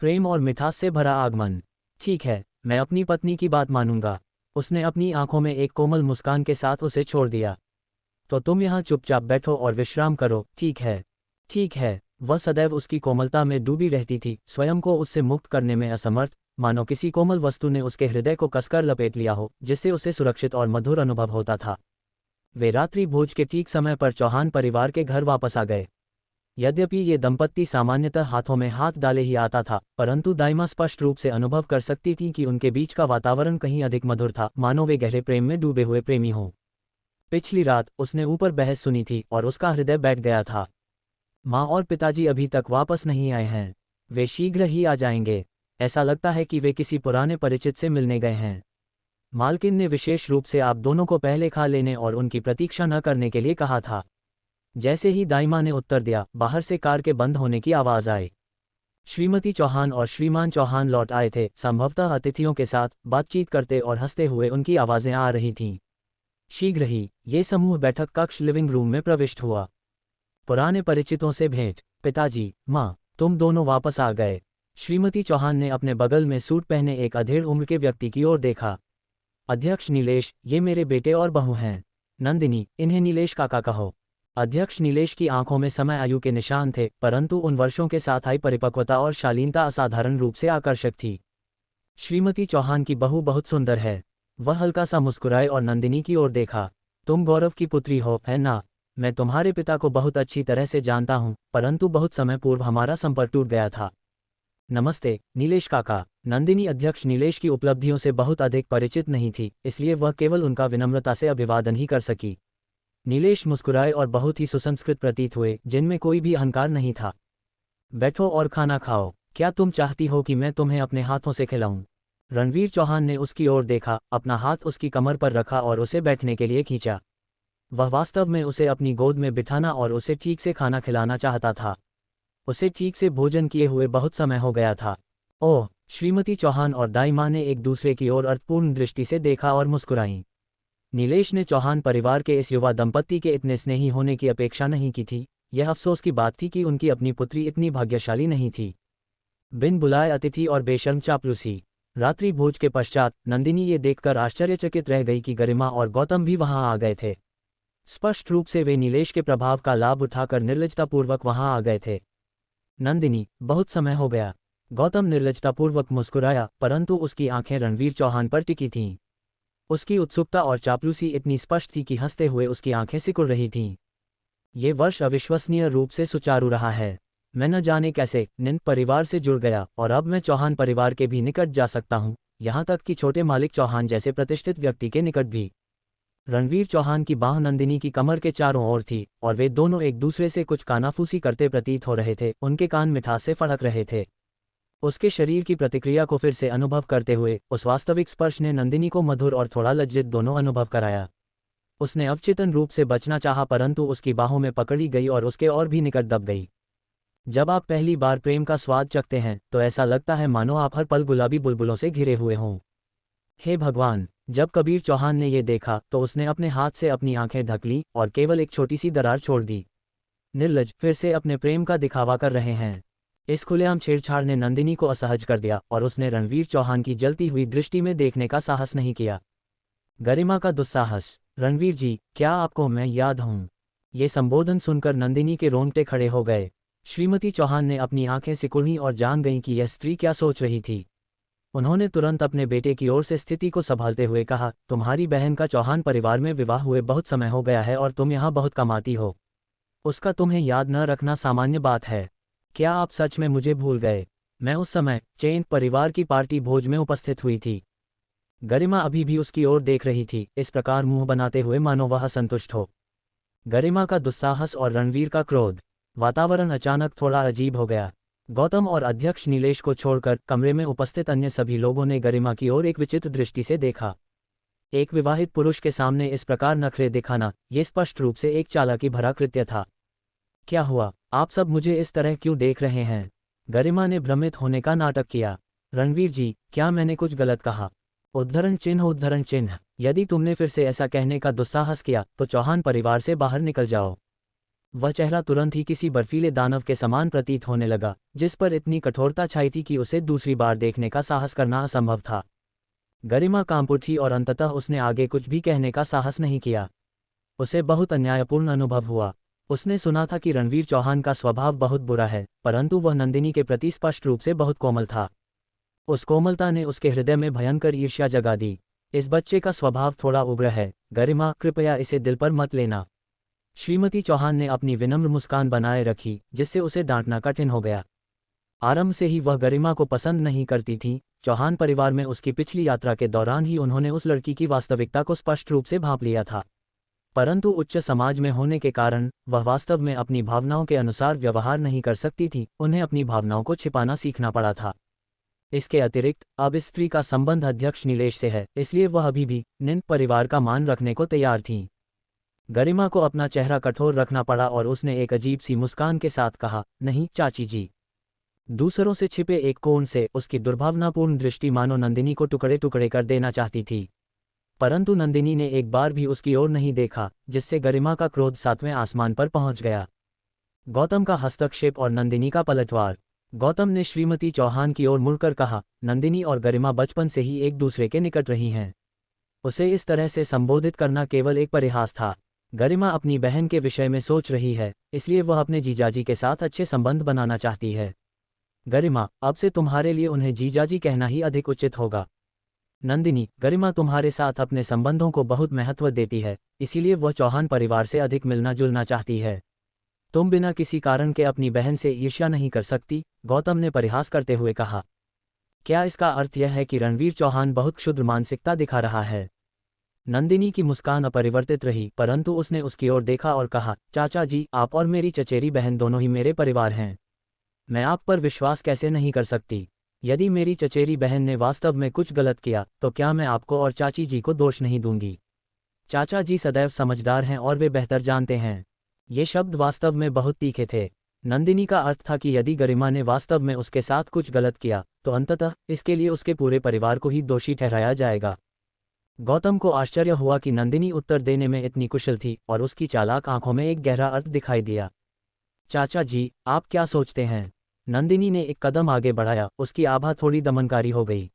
प्रेम और मिठास से भरा आगमन। ठीक है, मैं अपनी पत्नी की बात मानूंगा। उसने अपनी आंखों में एक कोमल मुस्कान के साथ उसे छोड़ दिया। तो तुम यहाँ चुपचाप बैठो और विश्राम करो, ठीक है? ठीक है। वह सदैव उसकी कोमलता में डूबी रहती थी, स्वयं को उससे मुक्त करने में असमर्थ, मानो किसी कोमल वस्तु ने उसके हृदय को कसकर लपेट लिया हो, जिससे उसे सुरक्षित और मधुर अनुभव होता था। वे रात्रि भोज के ठीक समय पर चौहान परिवार के घर वापस आ गए। यद्यपि ये दंपत्ति सामान्यतः हाथों में हाथ डाले ही आता था, परंतु दाइमा स्पष्ट रूप से अनुभव कर सकती थी कि उनके बीच का वातावरण कहीं अधिक मधुर था, मानो वे गहरे प्रेम में डूबे हुए प्रेमी हों। पिछली रात उसने ऊपर बहस सुनी थी और उसका हृदय बैठ गया था। माँ और पिताजी अभी तक वापस नहीं आए हैं। वे शीघ्र ही आ जाएंगे। ऐसा लगता है कि वे किसी पुराने परिचित से मिलने गए हैं। मालकिन ने विशेष रूप से आप दोनों को पहले खा लेने और उनकी प्रतीक्षा न करने के लिए कहा था। जैसे ही दाइमा ने उत्तर दिया, बाहर से कार के बंद होने की आवाज़ आई। श्रीमती चौहान और श्रीमान चौहान लौट आए थे, संभवतः अतिथियों के साथ बातचीत करते और हंसते हुए उनकी आवाज़ें आ रही थीं। शीघ्र ही ये समूह बैठक कक्ष लिविंग रूम में प्रविष्ट हुआ। पुराने परिचितों से भेंट। पिताजी, माँ, तुम दोनों वापस आ गए। श्रीमती चौहान ने अपने बगल में सूट पहने एक अधेड़ उम्र के व्यक्ति की ओर देखा। अध्यक्ष नीलेश, ये मेरे बेटे और बहू हैं। नंदिनी, इन्हें नीलेश काका कहो। अध्यक्ष नीलेश की आंखों में समय आयु के निशान थे, परंतु उन वर्षों के साथ आई परिपक्वता और शालीनता असाधारण रूप से आकर्षक थी। श्रीमती चौहान की बहू बहुत सुंदर है। वह हल्का सा मुस्कुराए और नंदिनी की ओर देखा। तुम गौरव की पुत्री हो, है ना? मैं तुम्हारे पिता को बहुत अच्छी तरह से जानता हूँ, परंतु बहुत समय पूर्व हमारा संपर्क टूट गया था। नमस्ते, नीलेश काका। नंदिनी अध्यक्ष नीलेश की उपलब्धियों से बहुत अधिक परिचित नहीं थी, इसलिए वह केवल उनका विनम्रता से अभिवादन ही कर सकी। नीलेश मुस्कुराए और बहुत ही सुसंस्कृत प्रतीत हुए, जिनमें कोई भी अहंकार नहीं था। बैठो और खाना खाओ। क्या तुम चाहती हो कि मैं तुम्हें अपने हाथों से खिलाऊं? रणवीर चौहान ने उसकी ओर देखा, अपना हाथ उसकी कमर पर रखा और उसे बैठने के लिए खींचा। वह वास्तव में उसे अपनी गोद में बिठाना और उसे ठीक से खाना खिलाना चाहता था। उसे ठीक से भोजन किए हुए बहुत समय हो गया था। ओह! श्रीमती चौहान और दाई माँ ने एक दूसरे की ओर अर्थपूर्ण दृष्टि से देखा और मुस्कुराईं। नीलेश ने चौहान परिवार के इस युवा दंपत्ति के इतने स्नेही होने की अपेक्षा नहीं की थी। यह अफसोस की बात थी कि उनकी अपनी पुत्री इतनी भाग्यशाली नहीं थी। बिन बुलाए अतिथि और बेशर्म चापलूसी। रात्रि भोज के पश्चात नंदिनी ये देखकर आश्चर्यचकित रह गई कि गरिमा और गौतम भी वहां आ गए थे। स्पष्ट रूप से वे नीलेश के प्रभाव का लाभ उठाकर निर्लजतापूर्वक वहां आ गए थे। नंदिनी, बहुत समय हो गया। गौतम निर्लजतापूर्वक मुस्कुराया, परंतु उसकी आंखें रणवीर चौहान पर टिकी थीं। उसकी उत्सुकता और चापलूसी इतनी स्पष्ट थी कि हंसते हुए उसकी आंखें सिकुड़ रही थीं। ये वर्ष अविश्वसनीय रूप से सुचारू रहा है। मैं न जाने कैसे निंद परिवार से जुड़ गया और अब मैं चौहान परिवार के भी निकट जा सकता हूँ, यहाँ तक कि छोटे मालिक चौहान जैसे प्रतिष्ठित व्यक्ति के निकट भी। रणवीर चौहान की बाह नंदिनी की कमर के चारों ओर थी और वे दोनों एक दूसरे से कुछ कानाफूसी करते प्रतीत हो रहे थे। उनके कान मिठास से फड़क रहे थे। उसके शरीर की प्रतिक्रिया को फिर से अनुभव करते हुए उस वास्तविक स्पर्श ने नंदिनी को मधुर और थोड़ा लज्जित दोनों अनुभव कराया। उसने अवचेतन रूप से बचना चाहा, परंतु उसकी बाहों में पकड़ी गई और उसके और भी निकट दब गई। जब आप पहली बार प्रेम का स्वाद चखते हैं तो ऐसा लगता है मानो आप हर पल गुलाबी बुलबुलों से घिरे हुए हों। हे भगवान! जब कबीर चौहान ने ये देखा तो उसने अपने हाथ से अपनी आंखें ढक लीं और केवल एक छोटी सी दरार छोड़ दी। निर्लज, फिर से अपने प्रेम का दिखावा कर रहे हैं। इस खुलेआम छेड़छाड़ ने नंदिनी को असहज कर दिया और उसने रणवीर चौहान की जलती हुई दृष्टि में देखने का साहस नहीं किया। गरिमा का दुस्साहस। रणवीर जी, क्या आपको मैं याद हूँ? ये संबोधन सुनकर नंदिनी के रोंगटे खड़े हो गए। श्रीमती चौहान ने अपनी आंखें सिकुड़ी और जान गईं कि यह स्त्री क्या सोच रही थी। उन्होंने तुरंत अपने बेटे की ओर से स्थिति को संभालते हुए कहा, तुम्हारी बहन का चौहान परिवार में विवाह हुए बहुत समय हो गया है और तुम यहाँ बहुत कमाती हो। उसका तुम्हें याद न रखना सामान्य बात है। क्या आप सच में मुझे भूल गए? मैं उस समय चैन परिवार की पार्टी भोज में उपस्थित हुई थी। गरिमा अभी भी उसकी ओर देख रही थी, इस प्रकार मुंह बनाते हुए मानो वह संतुष्ट हो। गरिमा का दुस्साहस और रणवीर का क्रोध। वातावरण अचानक थोड़ा अजीब हो गया। गौतम और अध्यक्ष नीलेश को छोड़कर कमरे में उपस्थित अन्य सभी लोगों ने गरिमा की ओर एक विचित्र दृष्टि से देखा। एक विवाहित पुरुष के सामने इस प्रकार नखरे दिखाना, ये स्पष्ट रूप से एक चालाकी भरा कृत्य था। क्या हुआ? आप सब मुझे इस तरह क्यों देख रहे हैं? गरिमा ने भ्रमित होने का नाटक किया। रणवीर जी, क्या मैंने कुछ गलत कहा? उद्धरण चिन्ह उद्धरण चिन्ह। यदि तुमने फिर से ऐसा कहने का दुस्साहस किया तो चौहान परिवार से बाहर निकल जाओ। वह चेहरा तुरंत ही किसी बर्फीले दानव के समान प्रतीत होने लगा, जिस पर इतनी कठोरता छाई थी कि उसे दूसरी बार देखने का साहस करना असंभव था। गरिमा कांप उठी और अंततः उसने आगे कुछ भी कहने का साहस नहीं किया। उसे बहुत अन्यायपूर्ण अनुभव हुआ। उसने सुना था कि रणवीर चौहान का स्वभाव बहुत बुरा है, परंतु वह नंदिनी के प्रति स्पष्ट रूप से बहुत कोमल था। उस कोमलता ने उसके हृदय में भयंकर ईर्ष्या जगा दी। इस बच्चे का स्वभाव थोड़ा उग्र है, गरिमा, कृपया इसे दिल पर मत लेना। श्रीमती चौहान ने अपनी विनम्र मुस्कान बनाए रखी, जिससे उसे डांटना कठिन हो गया। आरंभ से ही वह गरिमा को पसंद नहीं करती थी। चौहान परिवार में उसकी पिछली यात्रा के दौरान ही उन्होंने उस लड़की की वास्तविकता को स्पष्ट रूप से भांप लिया था। परंतु उच्च समाज में होने के कारण वह वास्तव में अपनी भावनाओं के अनुसार व्यवहार नहीं कर सकती थी। उन्हें अपनी भावनाओं को छिपाना सीखना पड़ा था। इसके अतिरिक्त अब इस स्त्री का संबंध अध्यक्ष नीलेश से है, इसलिए वह अभी भी निंद परिवार का मान रखने को तैयार थीं। गरिमा को अपना चेहरा कठोर रखना पड़ा और उसने एक अजीब सी मुस्कान के साथ कहा, नहीं चाची जी। दूसरों से छिपे एक कोण से उसकी दुर्भावनापूर्ण दृष्टि मानो नंदिनी को टुकड़े टुकड़े कर देना चाहती थी। परंतु नंदिनी ने एक बार भी उसकी ओर नहीं देखा, जिससे गरिमा का क्रोध 7वें आसमान पर पहुंच गया। गौतम का हस्तक्षेप और नंदिनी का पलटवार। गौतम ने श्रीमती चौहान की ओर मुड़कर कहा, नंदिनी और गरिमा बचपन से ही एक दूसरे के निकट रही हैं। उसे इस तरह से संबोधित करना केवल एक परिहास था। गरिमा अपनी बहन के विषय में सोच रही है, इसलिए वह अपने जीजाजी के साथ अच्छे संबंध बनाना चाहती है। गरिमा, अब से तुम्हारे लिए उन्हें जीजाजी कहना ही अधिक उचित होगा। नंदिनी, गरिमा तुम्हारे साथ अपने संबंधों को बहुत महत्व देती है, इसीलिए वह चौहान परिवार से अधिक मिलना जुलना चाहती है। तुम बिना किसी कारण के अपनी बहन से ईर्ष्या नहीं कर सकती, गौतम ने परिहास करते हुए कहा। क्या इसका अर्थ यह है कि रणवीर चौहान बहुत क्षुद्र मानसिकता दिखा रहा है? नंदिनी की मुस्कान अपरिवर्तित रही, परंतु उसने उसकी ओर देखा और कहा, चाचा जी, आप और मेरी चचेरी बहन दोनों ही मेरे परिवार हैं। मैं आप पर विश्वास कैसे नहीं कर सकती? यदि मेरी चचेरी बहन ने वास्तव में कुछ गलत किया तो क्या मैं आपको और चाची जी को दोष नहीं दूंगी? चाचा जी सदैव समझदार हैं और वे बेहतर जानते हैं। ये शब्द वास्तव में बहुत तीखे थे। नंदिनी का अर्थ था कि यदि गरिमा ने वास्तव में उसके साथ कुछ गलत किया तो अंततः इसके लिए उसके पूरे परिवार को ही दोषी ठहराया जाएगा। गौतम को आश्चर्य हुआ कि नंदिनी उत्तर देने में इतनी कुशल थी और उसकी चालाक आंखों में एक गहरा अर्थ दिखाई दिया। चाचा जी, आप क्या सोचते हैं? नंदिनी ने एक कदम आगे बढ़ाया, उसकी आभा थोड़ी दमनकारी हो गई।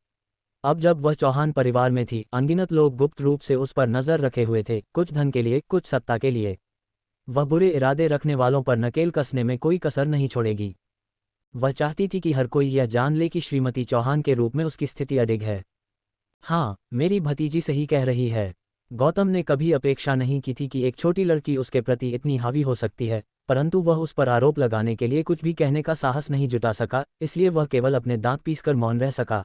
अब जब वह चौहान परिवार में थी, अनगिनत लोग गुप्त रूप से उस पर नजर रखे हुए थे, कुछ धन के लिए, कुछ सत्ता के लिए। वह बुरे इरादे रखने वालों पर नकेल कसने में कोई कसर नहीं छोड़ेगी। वह चाहती थी कि हर कोई यह जान ले कि श्रीमती चौहान के रूप में उसकी स्थिति अडिग है। हाँ, मेरी भतीजी सही कह रही है। गौतम ने कभी अपेक्षा नहीं की थी कि एक छोटी लड़की उसके प्रति इतनी हावी हो सकती है, परंतु वह उस पर आरोप लगाने के लिए कुछ भी कहने का साहस नहीं जुटा सका, इसलिए वह केवल अपने दांत पीसकर मौन रह सका।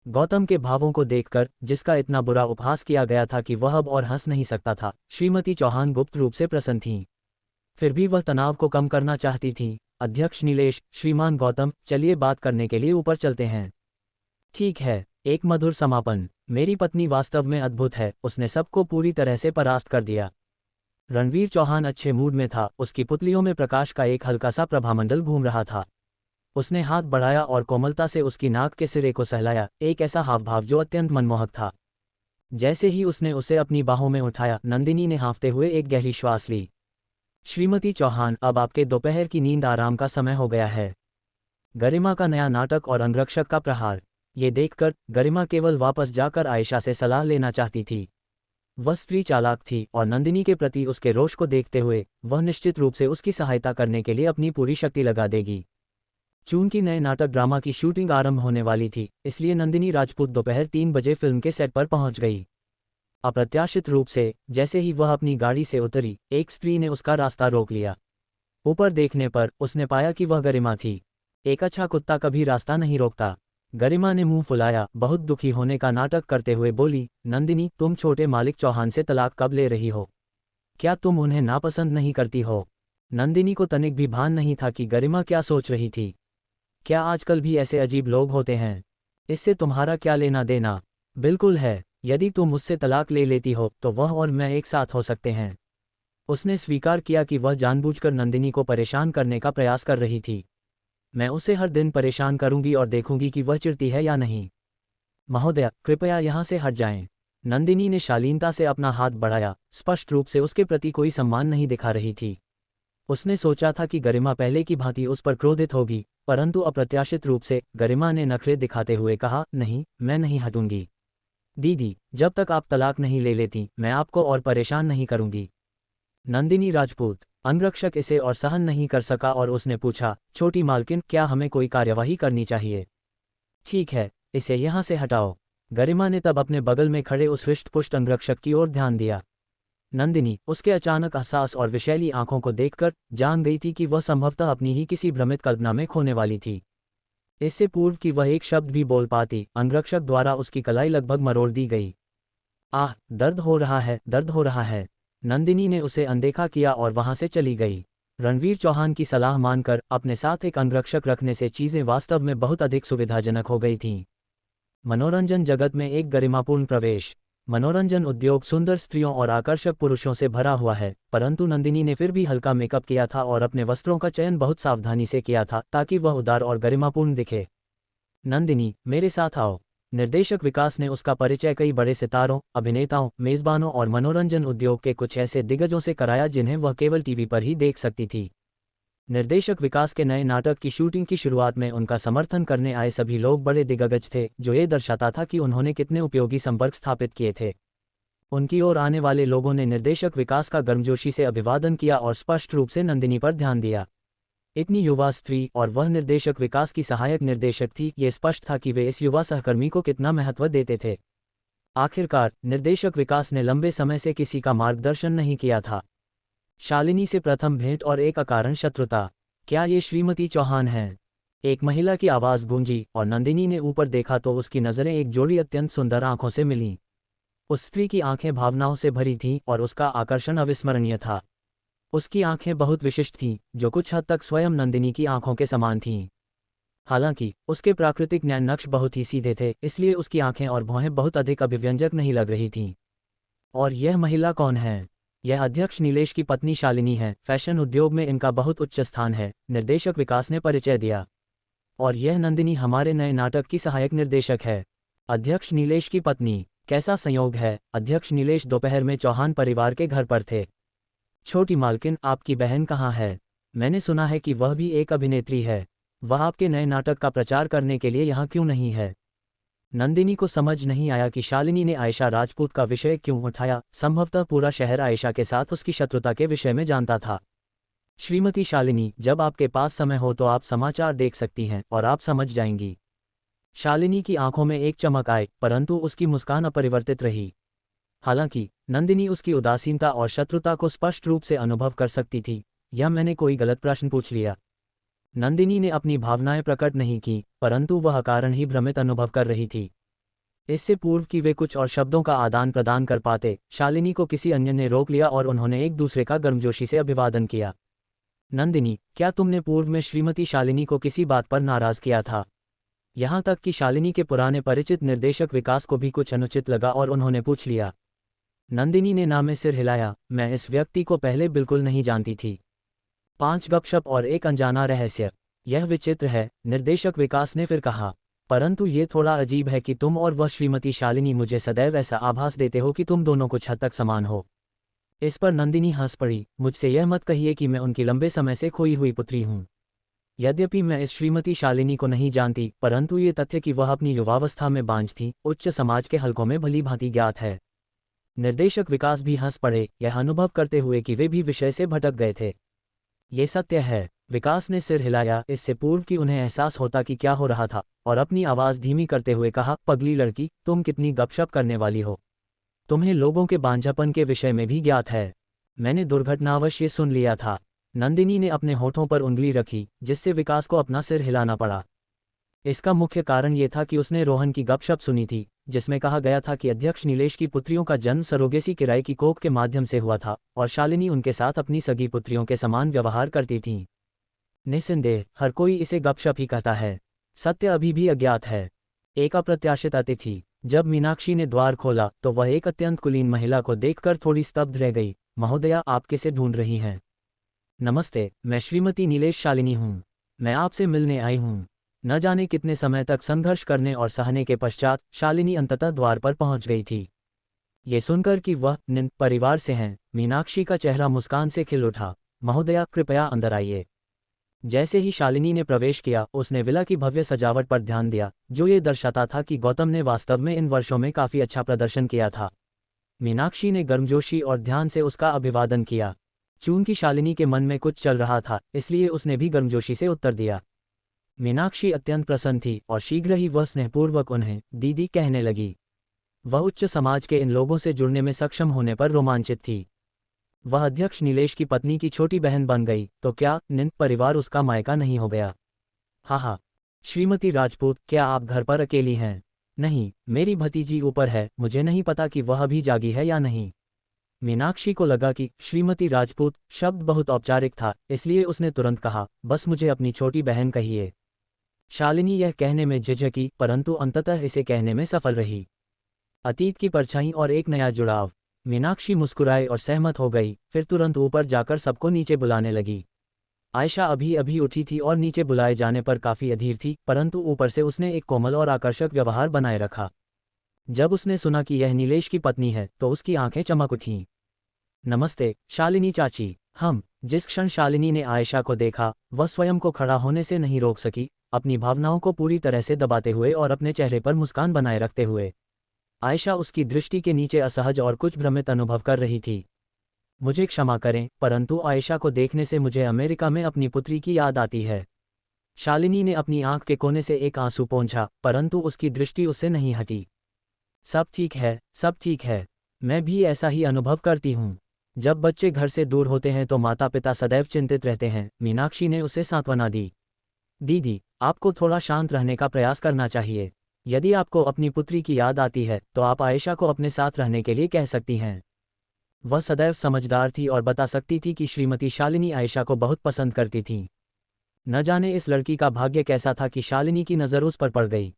गौतम के भावों को देखकर, जिसका इतना बुरा उपहास किया गया था कि वह अब और हंस नहीं सकता था, श्रीमती चौहान गुप्त रूप से प्रसन्न थीं। फिर भी वह तनाव को कम करना चाहती थीं। अध्यक्ष नीलेश, श्रीमान गौतम, चलिए बात करने के लिए ऊपर चलते हैं। ठीक है। एक मधुर समापन। मेरी पत्नी वास्तव में अद्भुत है, उसने सबको पूरी तरह से परास्त कर दिया। रणवीर चौहान अच्छे मूड में था, उसकी पुतलियों में प्रकाश का एक हल्का सा प्रभामंडल घूम रहा था। उसने हाथ बढ़ाया और कोमलता से उसकी नाक के सिरे को सहलाया, एक ऐसा हावभाव जो अत्यंत मनमोहक था। जैसे ही उसने उसे अपनी बाहों में उठाया, नंदिनी ने हाँफते हुए एक गहरी श्वास ली। श्रीमती चौहान, अब आपके दोपहर की नींद आराम का समय हो गया है। गरिमा का नया नाटक और अंगरक्षक का प्रहार। ये देखकर गरिमा केवल वापस जाकर आयशा से सलाह लेना चाहती थी। वह स्त्री चालाक थी और नंदिनी के प्रति उसके रोष को देखते हुए वह निश्चित रूप से उसकी सहायता करने के लिए अपनी पूरी शक्ति लगा देगी। चूंकि नए नाटक ड्रामा की शूटिंग आरंभ होने वाली थी, इसलिए नंदिनी राजपूत दोपहर 3 बजे फिल्म के सेट पर पहुंच गई। अप्रत्याशित रूप से जैसे ही वह अपनी गाड़ी से उतरी, एक स्त्री ने उसका रास्ता रोक लिया। ऊपर देखने पर उसने पाया कि वह गरिमा थी। एक अच्छा कुत्ता कभी रास्ता नहीं रोकता। गरिमा ने मुंह फुलाया, बहुत दुखी होने का नाटक करते हुए बोली, नंदिनी, तुम छोटे मालिक चौहान से तलाक कब ले रही हो? क्या तुम उन्हें नापसंद नहीं करती हो? नंदिनी को तनिक भी भान नहीं था कि गरिमा क्या सोच रही थी। क्या आजकल भी ऐसे अजीब लोग होते हैं? इससे तुम्हारा क्या लेना देना? बिल्कुल है। यदि तुम मुझसे तलाक ले लेती हो तो वह और मैं एक साथ हो सकते हैं। उसने स्वीकार किया कि वह जानबूझकर नंदिनी को परेशान करने का प्रयास कर रही थी। मैं उसे हर दिन परेशान करूंगी और देखूंगी कि वह चिढ़ती है या नहीं। महोदया, कृपया यहाँ से हट जाएं। नंदिनी ने शालीनता से अपना हाथ बढ़ाया, स्पष्ट रूप से उसके प्रति कोई सम्मान नहीं दिखा रही थी। उसने सोचा था कि गरिमा पहले की भांति उस पर क्रोधित होगी, परंतु अप्रत्याशित रूप से गरिमा ने नखरे दिखाते हुए कहा, नहीं, मैं नहीं हटूंगी। दीदी, जब तक आप तलाक नहीं ले लेती मैं आपको और परेशान नहीं करूंगी। नंदिनी राजपूत। अंगरक्षक इसे और सहन नहीं कर सका और उसने पूछा, छोटी मालकिन, क्या हमें कोई कार्यवाही करनी चाहिए? ठीक है, इसे यहाँ से हटाओ। गरिमा ने तब अपने बगल में खड़े उस हृष्टपुष्ट अंगरक्षक की ओर ध्यान दिया। नंदिनी उसके अचानक हसास और विषैली आंखों को देखकर जान गई थी कि वह संभवतः अपनी ही किसी भ्रमित कल्पना में खोने वाली थी। इससे पूर्व कि वह एक शब्द भी बोल पाती, अंगरक्षक द्वारा उसकी कलाई लगभग मरोड़ दी गई। आह, दर्द हो रहा है, दर्द हो रहा है। नंदिनी ने उसे अनदेखा किया और वहां से चली गई। रणवीर चौहान की सलाह मानकर अपने साथ एक अंगरक्षक रखने से चीजें वास्तव में बहुत अधिक सुविधाजनक हो गई थीं। मनोरंजन जगत में एक गरिमापूर्ण प्रवेश। मनोरंजन उद्योग सुंदर स्त्रियों और आकर्षक पुरुषों से भरा हुआ है, परंतु नंदिनी ने फिर भी हल्का मेकअप किया था और अपने वस्त्रों का चयन बहुत सावधानी से किया था ताकि वह उदार और गरिमापूर्ण दिखे। नंदिनी, मेरे साथ आओ। निर्देशक विकास ने उसका परिचय कई बड़े सितारों, अभिनेताओं, मेजबानों और मनोरंजन उद्योग के कुछ ऐसे दिग्गजों से कराया जिन्हें वह केवल टीवी पर ही देख सकती थी। निर्देशक विकास के नए नाटक की शूटिंग की शुरुआत में उनका समर्थन करने आए सभी लोग बड़े दिग्गज थे, जो ये दर्शाता था कि उन्होंने कितने उपयोगी संपर्क स्थापित किए थे। उनकी ओर आने वाले लोगों ने निर्देशक विकास का गर्मजोशी से अभिवादन किया और स्पष्ट रूप से नंदिनी पर ध्यान दिया। इतनी युवा स्त्री और वह निर्देशक विकास की सहायक निर्देशक थी, ये स्पष्ट था कि वे इस युवा सहकर्मी को कितना महत्व देते थे। आखिरकार निर्देशक विकास ने लंबे समय से किसी का मार्गदर्शन नहीं किया था। शालिनी से प्रथम भेंट और एक अकारण शत्रुता। क्या ये श्रीमती चौहान हैं? एक महिला की आवाज़ गूंजी और नंदिनी ने ऊपर देखा तो उसकी नज़रें एक जोड़ी अत्यंत सुंदर आंखों से मिलीं। उस स्त्री की आंखें भावनाओं से भरी थीं और उसका आकर्षण अविस्मरणीय था। उसकी आंखें बहुत विशिष्ट थीं, जो कुछ हद तक स्वयं नंदिनी की आंखों के समान थीं। हालांकि उसके प्राकृतिक नयन नक्श बहुत ही सीधे थे, इसलिए उसकी आंखें और भौहें बहुत अधिक अभिव्यंजक नहीं लग रही थीं। और यह महिला कौन है? यह अध्यक्ष नीलेश की पत्नी शालिनी है। फैशन उद्योग में इनका बहुत उच्च स्थान है, निर्देशक विकास ने परिचय दिया। और यह नंदिनी हमारे नए नाटक की सहायक निर्देशक है। अध्यक्ष नीलेश की पत्नी, कैसा संयोग है। अध्यक्ष नीलेश दोपहर में चौहान परिवार के घर पर थे। छोटी मालकिन, आपकी बहन कहाँ है? मैंने सुना है कि वह भी एक अभिनेत्री है। वह आपके नए नाटक का प्रचार करने के लिए यहाँ क्यों नहीं है? नंदिनी को समझ नहीं आया कि शालिनी ने आयशा राजपूत का विषय क्यों उठाया। संभवतः पूरा शहर आयशा के साथ उसकी शत्रुता के विषय में जानता था। श्रीमती शालिनी, जब आपके पास समय हो तो आप समाचार देख सकती हैं और आप समझ जाएंगी। शालिनी की आंखों में एक चमक आई, परंतु उसकी मुस्कान अपरिवर्तित रही। हालांकि नंदिनी उसकी उदासीनता और शत्रुता को स्पष्ट रूप से अनुभव कर सकती थी। या मैंने कोई गलत प्रश्न पूछ लिया? नंदिनी ने अपनी भावनाएं प्रकट नहीं की, परंतु वह कारण ही भ्रमित अनुभव कर रही थी। इससे पूर्व कि वे कुछ और शब्दों का आदान प्रदान कर पाते, शालिनी को किसी अन्य ने रोक लिया और उन्होंने एक दूसरे का गर्मजोशी से अभिवादन किया। नंदिनी, क्या तुमने पूर्व में श्रीमती शालिनी को किसी बात पर नाराज किया था? यहाँ तक कि शालिनी के पुराने परिचित निर्देशक विकास को भी कुछ अनुचित लगा और उन्होंने पूछ लिया। नंदिनी ने ना में सिर हिलाया। मैं इस व्यक्ति को पहले बिल्कुल नहीं जानती थी। 5 गपशप और एक अनजाना रहस्य। यह विचित्र है, निर्देशक विकास ने फिर कहा, परंतु ये थोड़ा अजीब है कि तुम और वह श्रीमती शालिनी मुझे सदैव ऐसा आभास देते हो कि तुम दोनों कुछ हद तक समान हो। इस पर नंदिनी हंस पड़ी। मुझसे यह मत कहिए कि मैं उनकी लंबे समय से खोई हुई पुत्री हूँ। यद्यपि मैं इस श्रीमती शालिनी को नहीं जानती, परंतु ये तथ्य कि वह अपनी युवावस्था में बांझ थी, उच्च समाज के हलकों में भली भांति ज्ञात है। निर्देशक विकास भी हंस पड़े, यह अनुभव करते हुए कि वे भी विषय से भटक गए थे। ये सत्य है। विकास ने सिर हिलाया, इससे पूर्व कि उन्हें एहसास होता कि क्या हो रहा था, और अपनी आवाज़ धीमी करते हुए कहा, पगली लड़की, तुम कितनी गपशप करने वाली हो। तुम्हें लोगों के बांझपन के विषय में भी ज्ञात है। मैंने दुर्घटनावश ये सुन लिया था। नंदिनी ने अपने होठों पर उंगली रखी, जिससे विकास को अपना सिर हिलाना पड़ा। इसका मुख्य कारण ये था कि उसने रोहन की गपशप सुनी थी, जिसमें कहा गया था कि अध्यक्ष नीलेश की पुत्रियों का जन्म सरोगेसी किराए की कोख के माध्यम से हुआ था और शालिनी उनके साथ अपनी सगी पुत्रियों के समान व्यवहार करती थीं। निस्संदेह हर कोई इसे गपशप ही कहता है। सत्य अभी भी अज्ञात है। एक अप्रत्याशित अतिथि। जब मीनाक्षी ने द्वार खोला तो वह एक अत्यंत कुलीन महिला को देखकर थोड़ी स्तब्ध रह गई। महोदया, आप किसे ढूंढ रही हैं? नमस्ते, मैं श्रीमती नीलेश शालिनी हूँ। मैं आपसे मिलने आई हूँ। न जाने कितने समय तक संघर्ष करने और सहने के पश्चात शालिनी अंततः द्वार पर पहुंच गई थी। ये सुनकर कि वह निम्न परिवार से हैं, मीनाक्षी का चेहरा मुस्कान से खिल उठा। महोदया कृपया अंदर आइए। जैसे ही शालिनी ने प्रवेश किया, उसने विला की भव्य सजावट पर ध्यान दिया, जो ये दर्शाता था कि गौतम ने वास्तव में इन वर्षों में काफ़ी अच्छा प्रदर्शन किया था। मीनाक्षी ने गर्मजोशी और ध्यान से उसका अभिवादन किया। चूंकि शालिनी के मन में कुछ चल रहा था, इसलिए उसने भी गर्मजोशी से उत्तर दिया। मीनाक्षी अत्यंत प्रसन्न थी और शीघ्र ही वह स्नेहपूर्वक उन्हें दीदी कहने लगी। वह उच्च समाज के इन लोगों से जुड़ने में सक्षम होने पर रोमांचित थी। वह अध्यक्ष नीलेश की पत्नी की छोटी बहन बन गई, तो क्या निंद परिवार उसका मायका नहीं हो गया? हाँ, श्रीमती राजपूत, क्या आप घर पर अकेली हैं? नहीं, मेरी भतीजी ऊपर है, मुझे नहीं पता कि वह अभी जागी है या नहीं। मीनाक्षी को लगा कि श्रीमती राजपूत शब्द बहुत औपचारिक था, इसलिए उसने तुरंत कहा, बस मुझे अपनी छोटी बहन कहिए। शालिनी यह कहने में झिझकी, परंतु अंततः इसे कहने में सफल रही। अतीत की परछाई और एक नया जुड़ाव। मीनाक्षी मुस्कुराई और सहमत हो गई, फिर तुरंत ऊपर जाकर सबको नीचे बुलाने लगी। आयशा अभी अभी उठी थी और नीचे बुलाए जाने पर काफ़ी अधीर थी, परंतु ऊपर से उसने एक कोमल और आकर्षक व्यवहार बनाए रखा। जब उसने सुना कि यह नीलेश की पत्नी है, तो उसकी आंखें चमक उठीं। नमस्ते शालिनी चाची। जिस क्षण शालिनी ने आयशा को देखा, वह स्वयं को खड़ा होने से नहीं रोक सकी, अपनी भावनाओं को पूरी तरह से दबाते हुए और अपने चेहरे पर मुस्कान बनाए रखते हुए। आयशा उसकी दृष्टि के नीचे असहज और कुछ भ्रमित अनुभव कर रही थी। मुझे क्षमा करें, परंतु आयशा को देखने से मुझे अमेरिका में अपनी पुत्री की याद आती है। शालिनी ने अपनी आंख के कोने से एक आंसू पोंछा, परंतु उसकी दृष्टि उससे नहीं हटी। सब ठीक है, सब ठीक है। मैं भी ऐसा ही अनुभव करती हूँ। जब बच्चे घर से दूर होते हैं तो माता पिता सदैव चिंतित रहते हैं, मीनाक्षी ने उसे सांत्वना दी। दीदी, आपको थोड़ा शांत रहने का प्रयास करना चाहिए। यदि आपको अपनी पुत्री की याद आती है, तो आप आयशा को अपने साथ रहने के लिए कह सकती हैं। वह सदैव समझदार थी और बता सकती थी कि श्रीमती शालिनी आयशा को बहुत पसंद करती थीं। न जाने इस लड़की का भाग्य कैसा था कि शालिनी की नज़र उस पर पड़ गई।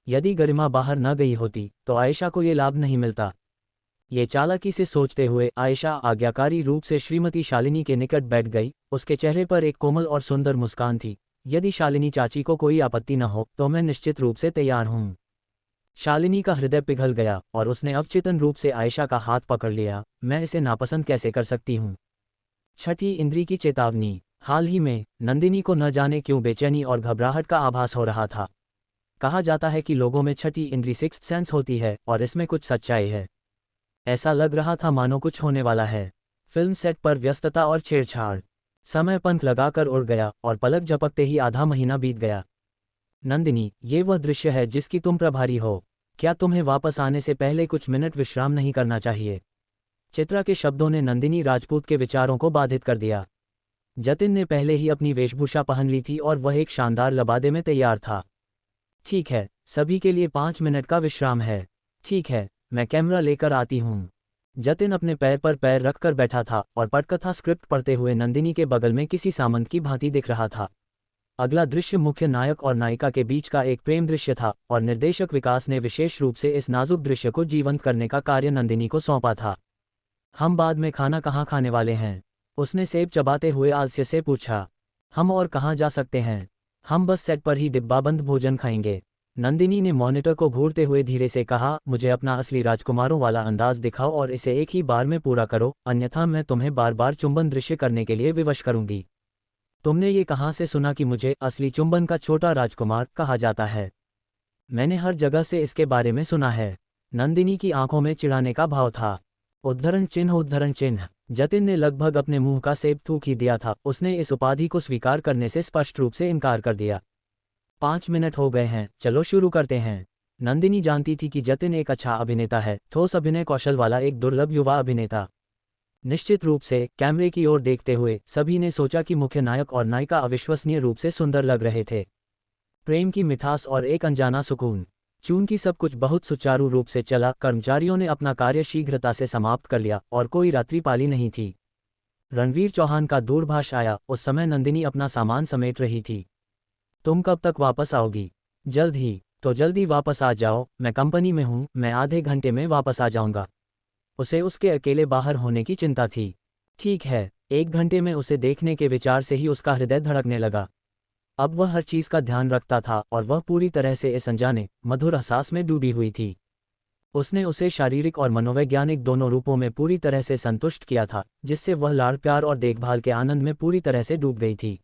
यदि गरिमा बाहर न गई होती, तो आयशा को ये लाभ नहीं मिलता। ये चालाकी से सोचते हुए आयशा आज्ञाकारी रूप से श्रीमती शालिनी के निकट बैठ गई। उसके चेहरे पर एक कोमल और सुंदर मुस्कान थी। यदि शालिनी चाची को कोई आपत्ति न हो, तो मैं निश्चित रूप से तैयार हूँ। शालिनी का हृदय पिघल गया और उसने अवचेतन रूप से आयशा का हाथ पकड़ लिया। मैं इसे नापसंद कैसे कर सकती हूँ? छठी इंद्री की चेतावनी। हाल ही में नंदिनी को न जाने क्यों बेचैनी और घबराहट का आभास हो रहा था। कहा जाता है कि लोगों में छठी इंद्री सिक्स्थ सेंस होती है, और इसमें कुछ सच्चाई है। ऐसा लग रहा था मानो कुछ होने वाला है। फिल्म सेट पर व्यस्तता और छेड़छाड़। समय पंख लगाकर उड़ गया और पलक झपकते ही आधा महीना बीत गया। नंदिनी, ये वह दृश्य है जिसकी तुम प्रभारी हो। क्या तुम्हें वापस आने से पहले कुछ मिनट विश्राम नहीं करना चाहिए? चित्रा के शब्दों ने नंदिनी राजपूत के विचारों को बाधित कर दिया। जतिन ने पहले ही अपनी वेशभूषा पहन ली थी और वह एक शानदार लबादे में तैयार था। ठीक है, सभी के लिए 5 मिनट का विश्राम है। ठीक है, मैं कैमरा लेकर आती हूँ। जतिन अपने पैर पर पैर रखकर बैठा था और पटकथा स्क्रिप्ट पढ़ते हुए नंदिनी के बगल में किसी सामंत की भांति दिख रहा था। अगला दृश्य मुख्य नायक और नायिका के बीच का एक प्रेम दृश्य था, और निर्देशक विकास ने विशेष रूप से इस नाजुक दृश्य को जीवंत करने का कार्य नंदिनी को सौंपा था। हम बाद में खाना कहाँ खाने वाले हैं? उसने सेब चबाते हुए आलस्य से पूछा। हम और कहाँ जा सकते हैं? हम बस सेट पर ही डिब्बाबंद भोजन खाएंगे। नंदिनी ने मॉनिटर को घूरते हुए धीरे से कहा, मुझे अपना असली राजकुमारों वाला अंदाज दिखाओ और इसे एक ही बार में पूरा करो, अन्यथा मैं तुम्हें बार बार चुंबन दृश्य करने के लिए विवश करूंगी। तुमने ये कहाँ से सुना कि मुझे असली चुंबन का छोटा राजकुमार कहा जाता है? मैंने हर जगह से इसके बारे में सुना है। नंदिनी की आंखों में चिढ़ाने का भाव था। उद्धरण चिन्ह उद्धरण चिन्ह। जतिन ने लगभग अपने मुंह का सेब थूक ही दिया था। उसने इस उपाधि को स्वीकार करने से स्पष्ट रूप से इनकार कर दिया। 5 मिनट हो गए हैं, चलो शुरू करते हैं। नंदिनी जानती थी कि जतिन एक अच्छा अभिनेता है, ठोस अभिनय कौशल वाला एक दुर्लभ युवा अभिनेता। निश्चित रूप से कैमरे की ओर देखते हुए सभी ने सोचा कि मुख्य नायक और नायिका अविश्वसनीय रूप से सुंदर लग रहे थे। प्रेम की मिठास और एक अनजाना सुकून। चूंकि सब कुछ बहुत सुचारू रूप से चला, कर्मचारियों ने अपना कार्य शीघ्रता से समाप्त कर लिया और कोई रात्रिपाली नहीं थी। रणवीर चौहान का दूरभाष आया। उस समय नंदिनी अपना सामान समेट रही थी। तुम कब तक वापस आओगी? जल्द ही। तो जल्दी वापस आ जाओ, मैं कंपनी में हूँ, मैं आधे घंटे में वापस आ जाऊंगा। उसे उसके अकेले बाहर होने की चिंता थी। ठीक है। 1 घंटे में उसे देखने के विचार से ही उसका हृदय धड़कने लगा। अब वह हर चीज़ का ध्यान रखता था और वह पूरी तरह से इस अनजाने मधुर एहसास में डूबी हुई थी। उसने उसे शारीरिक और मनोवैज्ञानिक दोनों रूपों में पूरी तरह से संतुष्ट किया था, जिससे वह लाड़ प्यार और देखभाल के आनंद में पूरी तरह से डूब गई थी।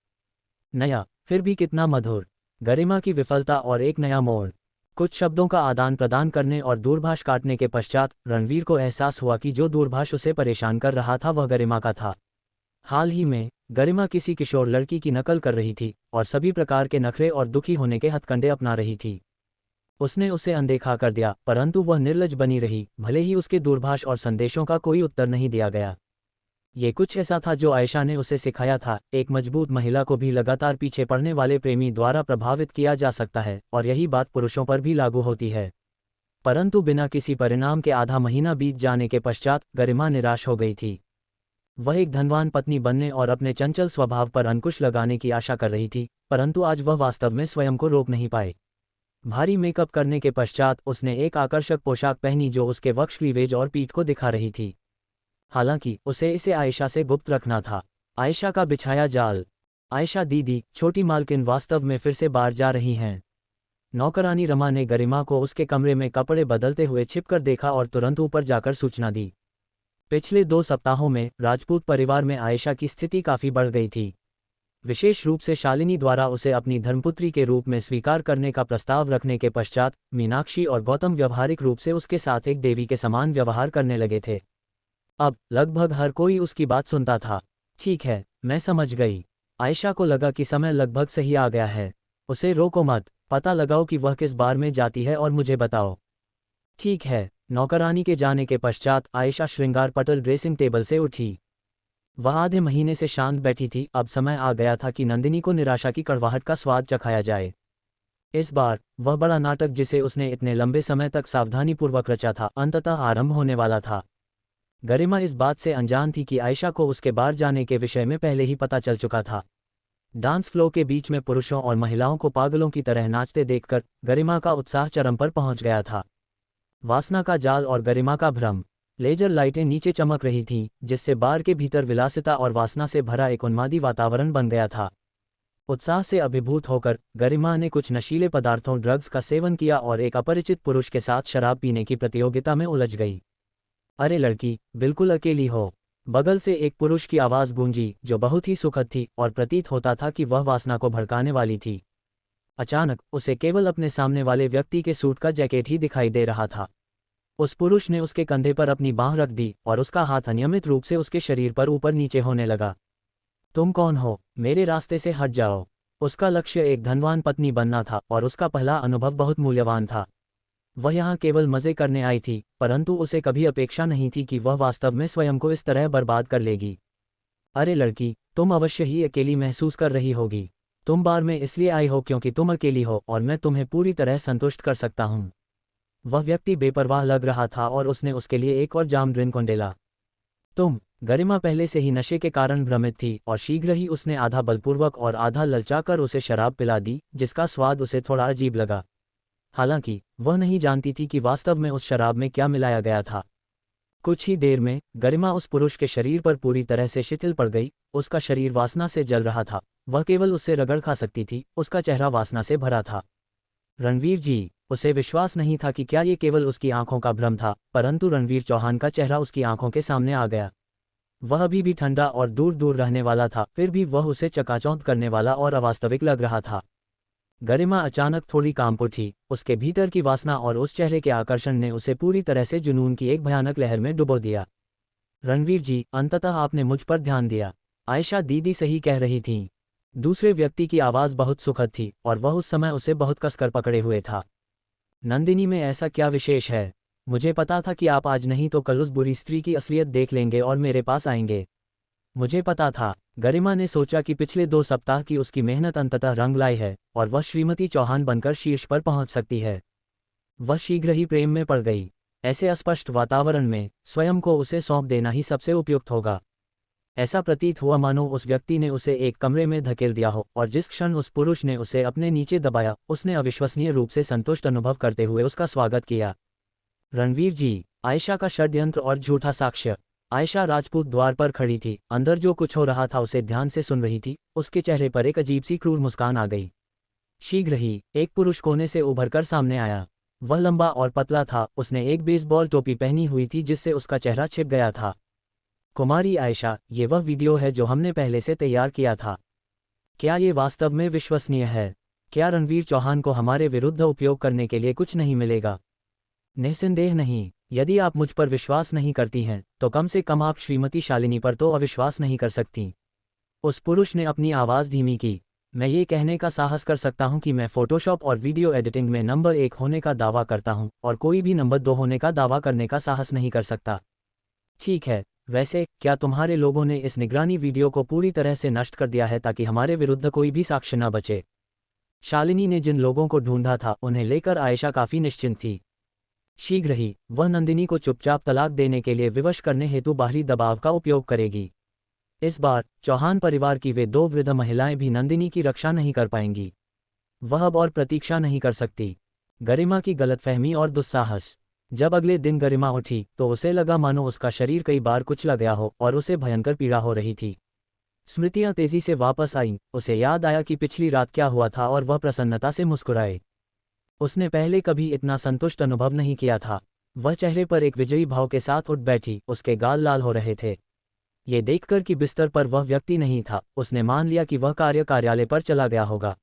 नया, फिर भी कितना मधुर। गरिमा की विफलता और एक नया मोड़। कुछ शब्दों का आदान प्रदान करने और दूरभाष काटने के पश्चात रणवीर को एहसास हुआ कि जो दूरभाष उसे परेशान कर रहा था वह गरिमा का था। हाल ही में गरिमा किसी किशोर लड़की की नकल कर रही थी और सभी प्रकार के नखरे और दुखी होने के हथकंडे अपना रही थी। उसने उसे अनदेखा कर दिया, परंतु वह निर्लज बनी रही, भले ही उसके दूरभाष और संदेशों का कोई उत्तर नहीं दिया गया। ये कुछ ऐसा था जो आयशा ने उसे सिखाया था, एक मजबूत महिला को भी लगातार पीछे पड़ने वाले प्रेमी द्वारा प्रभावित किया जा सकता है, और यही बात पुरुषों पर भी लागू होती है। परंतु बिना किसी परिणाम के आधा महीना बीत जाने के पश्चात गरिमा निराश हो गई थी। वह एक धनवान पत्नी बनने और अपने चंचल स्वभाव पर अंकुश लगाने की आशा कर रही थी, परंतु आज वह वास्तव में स्वयं को रोक नहीं पाए। भारी मेकअप करने के पश्चात उसने एक आकर्षक पोशाक पहनी जो उसके वक्ष क्लीवेज और पीठ को दिखा रही थी। हालांकि उसे इसे आयशा से गुप्त रखना था। आयशा का बिछाया जाल। आयशा दीदी, छोटी मालकिन वास्तव में फिर से बाहर जा रही हैं। नौकरानी रमा ने गरिमा को उसके कमरे में कपड़े बदलते हुए छिपकर देखा और तुरंत ऊपर जाकर सूचना दी। पिछले 2 सप्ताहों में राजपूत परिवार में आयशा की स्थिति काफी बढ़ गई थी। विशेष रूप से शालिनी द्वारा उसे अपनी धर्मपुत्री के रूप में स्वीकार करने का प्रस्ताव रखने के पश्चात मीनाक्षी और गौतम व्यवहारिक रूप से उसके साथ एक देवी के समान व्यवहार करने लगे थे। अब लगभग हर कोई उसकी बात सुनता था। ठीक है, मैं समझ गई। आयशा को लगा कि समय लगभग सही आ गया है। उसे रोको मत, पता लगाओ कि वह किस बार में जाती है और मुझे बताओ। ठीक है। नौकरानी के जाने के पश्चात आयशा श्रृंगार पटल ड्रेसिंग टेबल से उठी। वह आधे महीने से शांत बैठी थी, अब समय आ गया था कि नंदिनी को निराशा की कड़वाहट का स्वाद चखाया जाए। इस बार वह बड़ा नाटक जिसे उसने इतने लंबे समय तक सावधानीपूर्वक रचा था, अंततः आरंभ होने वाला था। गरिमा इस बात से अनजान थी कि आयशा को उसके बाहर जाने के विषय में पहले ही पता चल चुका था। डांस फ्लो के बीच में पुरुषों और महिलाओं को पागलों की तरह नाचते देखकर गरिमा का उत्साह चरम पर पहुंच गया था। वासना का जाल और गरिमा का भ्रम। लेजर लाइटें नीचे चमक रही थीं, जिससे बार के भीतर विलासिता और वासना से भरा एक उन्मादी वातावरण बन गया था। उत्साह से अभिभूत होकर गरिमा ने कुछ नशीले पदार्थों ड्रग्स का सेवन किया और एक अपरिचित पुरुष के साथ शराब पीने की प्रतियोगिता में उलझ गई। अरे लड़की, बिल्कुल अकेली हो। बगल से एक पुरुष की आवाज़ गूंजी जो बहुत ही सुखद थी और प्रतीत होता था कि वह वासना को भड़काने वाली थी। अचानक उसे केवल अपने सामने वाले व्यक्ति के सूट का जैकेट ही दिखाई दे रहा था। उस पुरुष ने उसके कंधे पर अपनी बांह रख दी और उसका हाथ अनियमित रूप से उसके शरीर पर ऊपर नीचे होने लगा। तुम कौन हो? मेरे रास्ते से हट जाओ। उसका लक्ष्य एक धनवान पत्नी बनना था और उसका पहला अनुभव बहुत मूल्यवान था। वह यहाँ केवल मजे करने आई थी, परंतु उसे कभी अपेक्षा नहीं थी कि वह वास्तव में स्वयं को इस तरह बर्बाद कर लेगी। अरे लड़की, तुम अवश्य ही अकेली महसूस कर रही होगी। तुम बार में इसलिए आई हो क्योंकि तुम अकेली हो और मैं तुम्हें पूरी तरह संतुष्ट कर सकता हूँ। वह व्यक्ति बेपरवाह लग रहा था और उसने उसके लिए एक और जाम ड्रिंक ढेला। तुम? गरिमा पहले से ही नशे के कारण भ्रमित थी और शीघ्र ही उसने आधा बलपूर्वक और आधा ललचाकर उसे शराब पिला दी, जिसका स्वाद उसे थोड़ा अजीब लगा। हालांकि वह नहीं जानती थी कि वास्तव में उस शराब में क्या मिलाया गया था। कुछ ही देर में गरिमा उस पुरुष के शरीर पर पूरी तरह से शिथिल पड़ गई। उसका शरीर वासना से जल रहा था। वह केवल उससे रगड़ खा सकती थी। उसका चेहरा वासना से भरा था। रणवीर जी। उसे विश्वास नहीं था कि क्या ये केवल उसकी आंखों का भ्रम था, परंतु रणवीर चौहान का चेहरा उसकी आंखों के सामने आ गया। वह अभी भी ठंडा और दूर दूर रहने वाला था, फिर भी वह उसे चकाचौंध करने वाला और अवास्तविक लग रहा था। गरिमा अचानक थोड़ी कांप उठी। उसके भीतर की वासना और उस चेहरे के आकर्षण ने उसे पूरी तरह से जुनून की एक भयानक लहर में डुबो दिया। रणवीर जी, अंततः आपने मुझ पर ध्यान दिया। आयशा दीदी सही कह रही थीं। दूसरे व्यक्ति की आवाज़ बहुत सुखद थी और वह उस समय उसे बहुत कसकर पकड़े हुए था। नंदिनी में ऐसा क्या विशेष है? मुझे पता था कि आप आज नहीं तो कल उस बुरी स्त्री की असलियत देख लेंगे और मेरे पास आएंगे। मुझे पता था। गरिमा ने सोचा कि पिछले 2 सप्ताह की उसकी मेहनत अंततः रंग लाई है और वह श्रीमती चौहान बनकर शीर्ष पर पहुंच सकती है। वह शीघ्र ही प्रेम में पड़ गई। ऐसे अस्पष्ट वातावरण में स्वयं को उसे सौंप देना ही सबसे उपयुक्त होगा। ऐसा प्रतीत हुआ मानो उस व्यक्ति ने उसे एक कमरे में धकेल दिया हो और जिस क्षण उस पुरुष ने उसे अपने नीचे दबाया, उसने अविश्वसनीय रूप से संतुष्ट अनुभव करते हुए उसका स्वागत किया। रणवीर जी। आयशा का षड्यंत्र और झूठा साक्ष्य। आयशा राजपूत द्वार पर खड़ी थी, अंदर जो कुछ हो रहा था उसे ध्यान से सुन रही थी। उसके चेहरे पर एक अजीब सी क्रूर मुस्कान आ गई। शीघ्र ही एक पुरुष कोने से उभरकर सामने आया। वह लंबा और पतला था, उसने एक बेसबॉल टोपी पहनी हुई थी जिससे उसका चेहरा छिप गया था। कुमारी आयशा, ये वह वीडियो है जो हमने पहले से तैयार किया था। क्या ये वास्तव में विश्वसनीय है? क्या रणवीर चौहान को हमारे विरुद्ध उपयोग करने के लिए कुछ नहीं मिलेगा? निस्संदेह नहीं। यदि आप मुझ पर विश्वास नहीं करती हैं, तो कम से कम आप श्रीमती शालिनी पर तो अविश्वास नहीं कर सकती। उस पुरुष ने अपनी आवाज़ धीमी की। मैं ये कहने का साहस कर सकता हूँ कि मैं फोटोशॉप और वीडियो एडिटिंग में नंबर 1 होने का दावा करता हूँ और कोई भी नंबर 2 होने का दावा करने का साहस नहीं कर सकता। ठीक है, वैसे क्या तुम्हारे लोगों ने इस निगरानी वीडियो को पूरी तरह से नष्ट कर दिया है ताकि हमारे विरुद्ध कोई भी साक्ष्य न बचे? शालिनी ने जिन लोगों को ढूंढा था उन्हें लेकर आयशा काफ़ी निश्चिंत थी। शीघ्र ही वह नंदिनी को चुपचाप तलाक देने के लिए विवश करने हेतु बाहरी दबाव का उपयोग करेगी। इस बार चौहान परिवार की वे 2 वृद्ध महिलाएं भी नंदिनी की रक्षा नहीं कर पाएंगी। वह अब और प्रतीक्षा नहीं कर सकती। गरिमा की गलतफहमी और दुस्साहस। जब अगले दिन गरिमा उठी तो उसे लगा मानो उसका शरीर कई बार कुचला गया हो और उसे भयंकर पीड़ा हो रही थी। स्मृतियां तेजी से वापस आईं, उसे याद आया कि पिछली रात क्या हुआ था और वह प्रसन्नता से मुस्कुराए। उसने पहले कभी इतना संतुष्ट अनुभव नहीं किया था। वह चेहरे पर एक विजयी भाव के साथ उठ बैठी, उसके गाल लाल हो रहे थे। ये देखकर कि बिस्तर पर वह व्यक्ति नहीं था, उसने मान लिया कि वह कार्यालय पर चला गया होगा।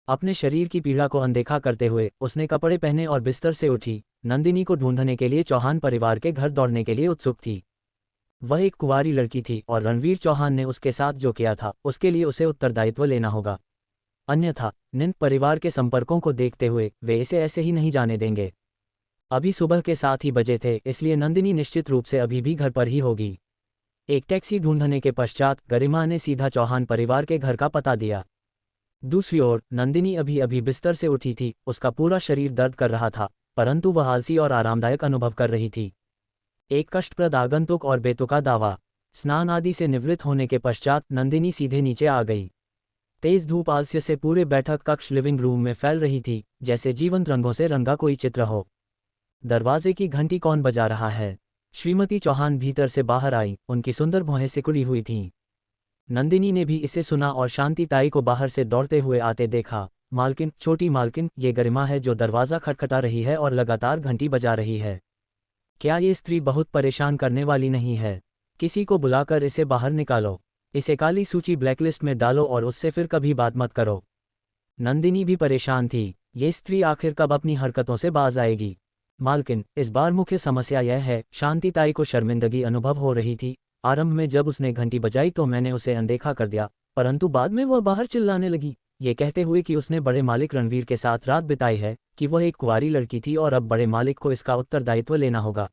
अपने शरीर की पीड़ा को अनदेखा करते हुए उसने कपड़े पहने और बिस्तर से उठी। नंदिनी को ढूंढने के लिए चौहान परिवार के घर दौड़ने के लिए उत्सुक थी। वह एक कुंवारी लड़की थी और रणवीर चौहान ने उसके साथ जो किया था उसके लिए उसे उत्तरदायित्व लेना होगा। अन्यथा निंद परिवार के संपर्कों को देखते हुए वे इसे ऐसे ही नहीं जाने देंगे। अभी सुबह के 7 ही बजे थे, इसलिए नंदिनी निश्चित रूप से अभी भी घर पर ही होगी। एक टैक्सी ढूंढने के पश्चात गरिमा ने सीधा चौहान परिवार के घर का पता दिया। दूसरी ओर नंदिनी अभी अभी बिस्तर से उठी थी, उसका पूरा शरीर दर्द कर रहा था, परंतु वह आलसी और आरामदायक अनुभव कर रही थी। एक कष्टप्रद आगंतुक और बेतुका दावा। स्नान आदि से निवृत्त होने के पश्चात नंदिनी सीधे नीचे आ गई। तेज धूप आलस्य से पूरे बैठक कक्ष लिविंग रूम में फैल रही थी, जैसे जीवंत रंगों से रंगा कोई चित्र हो। दरवाजे की घंटी कौन बजा रहा है? श्रीमती चौहान भीतर से बाहर आई, उनकी सुंदर भौहें सिकुड़ी हुई थीं। नंदिनी ने भी इसे सुना और शांति ताई को बाहर से दौड़ते हुए आते देखा। मालकिन, छोटी मालकिन, ये गरिमा है जो दरवाज़ा खटखटा रही है और लगातार घंटी बजा रही है। क्या ये स्त्री बहुत परेशान करने वाली नहीं है? किसी को बुलाकर इसे बाहर निकालो। इसे काली सूची ब्लैकलिस्ट में डालो और उससे फिर कभी बात मत करो। नंदिनी भी परेशान थी, ये स्त्री आखिर कब अपनी हरकतों से बाज आएगी? मालकिन, इस बार मुख्य समस्या यह है, शांति ताई को शर्मिंदगी अनुभव हो रही थी। आरंभ में जब उसने घंटी बजाई तो मैंने उसे अनदेखा कर दिया, परंतु बाद में वह बाहर चिल्लाने लगी, ये कहते हुए कि उसने बड़े मालिक रणवीर के साथ रात बिताई है, कि वह एक कुंवारी लड़की थी और अब बड़े मालिक को इसका उत्तरदायित्व लेना होगा।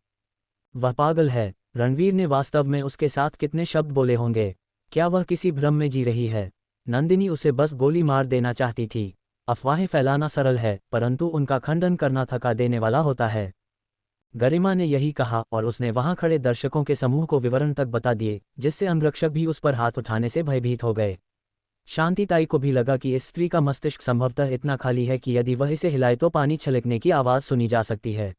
वह पागल है। रणवीर ने वास्तव में उसके साथ कितने शब्द बोले होंगे? क्या वह किसी भ्रम में जी रही है? नंदिनी उसे बस गोली मार देना चाहती थी। अफवाहें फैलाना सरल है, परंतु उनका खंडन करना थका देने वाला होता है। गरिमा ने यही कहा और उसने वहां खड़े दर्शकों के समूह को विवरण तक बता दिए, जिससे अंगरक्षक भी उस पर हाथ उठाने से भयभीत हो गए। शांतिताई को भी लगा कि इस स्त्री का मस्तिष्क संभवतः इतना खाली है कि यदि वह इसे हिलाए तो पानी छलकने की आवाज़ सुनी जा सकती है।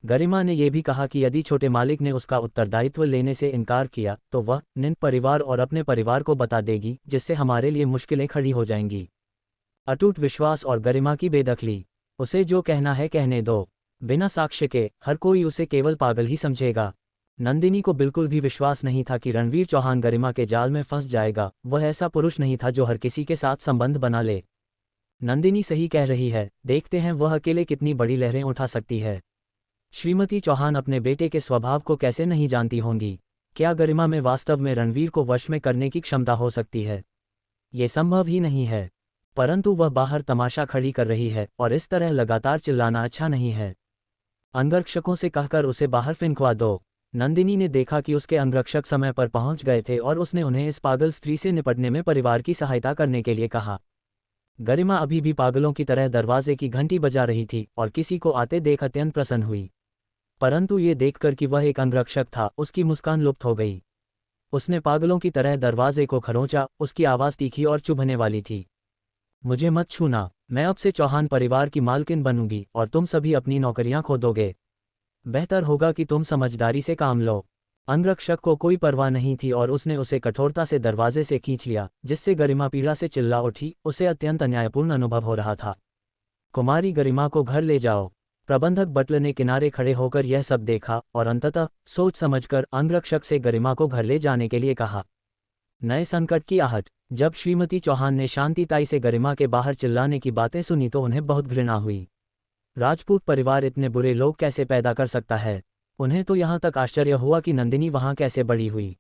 गरिमा ने यह भी कहा कि यदि छोटे मालिक ने उसका उत्तरदायित्व लेने से इनकार किया तो वह निंद परिवार और अपने परिवार को बता देगी, जिससे हमारे लिए मुश्किलें खड़ी हो जाएंगी। अटूट विश्वास और गरिमा की बेदखली। उसे जो कहना है कहने दो। बिना साक्ष्य के हर कोई उसे केवल पागल ही समझेगा। नंदिनी को बिल्कुल भी विश्वास नहीं था कि रणवीर चौहान गरिमा के जाल में फंस जाएगा। वह ऐसा पुरुष नहीं था जो हर किसी के साथ संबंध बना ले। नंदिनी सही कह रही है, देखते हैं वह अकेले कितनी बड़ी लहरें उठा सकती है। श्रीमती चौहान अपने बेटे के स्वभाव को कैसे नहीं जानती होंगी? क्या गरिमा में वास्तव में रणवीर को वश में करने की क्षमता हो सकती है? ये संभव ही नहीं है। परंतु वह बाहर तमाशा खड़ी कर रही है और इस तरह लगातार चिल्लाना अच्छा नहीं है। अंगरक्षकों से कहकर उसे बाहर फेंकवा दो। नंदिनी ने देखा कि उसके अंगरक्षक समय पर पहुंच गए थे और उसने उन्हें इस पागल स्त्री से निपटने में परिवार की सहायता करने के लिए कहा। गरिमा अभी भी पागलों की तरह दरवाजे की घंटी बजा रही थी और किसी को आते देख अत्यंत प्रसन्न हुई। परंतु ये देखकर कि वह एक अंगरक्षक था, उसकी मुस्कान लुप्त हो गई। उसने पागलों की तरह दरवाजे को खरोंचा, उसकी आवाज़ तीखी और चुभने वाली थी। मुझे मत छूना, मैं अब से चौहान परिवार की मालकिन बनूंगी और तुम सभी अपनी नौकरियां खो दोगे। बेहतर होगा कि तुम समझदारी से काम लो। अंगरक्षक को कोई परवाह नहीं थी और उसने उसे कठोरता से दरवाजे से खींच लिया, जिससे गरिमा पीड़ा से चिल्ला उठी। उसे अत्यंत अन्यायपूर्ण अनुभव हो रहा था। कुमारी गरिमा को घर ले जाओ। प्रबंधक बटलर ने किनारे खड़े होकर यह सब देखा और अंततः सोच समझकर अंगरक्षक से गरिमा को घर ले जाने के लिए कहा। नए संकट की आहट। जब श्रीमती चौहान ने शांतिताई से गरिमा के बाहर चिल्लाने की बातें सुनी तो उन्हें बहुत घृणा हुई। राजपूत परिवार इतने बुरे लोग कैसे पैदा कर सकता है। उन्हें तो यहाँ तक आश्चर्य हुआ कि नंदिनी वहाँ कैसे बड़ी हुई।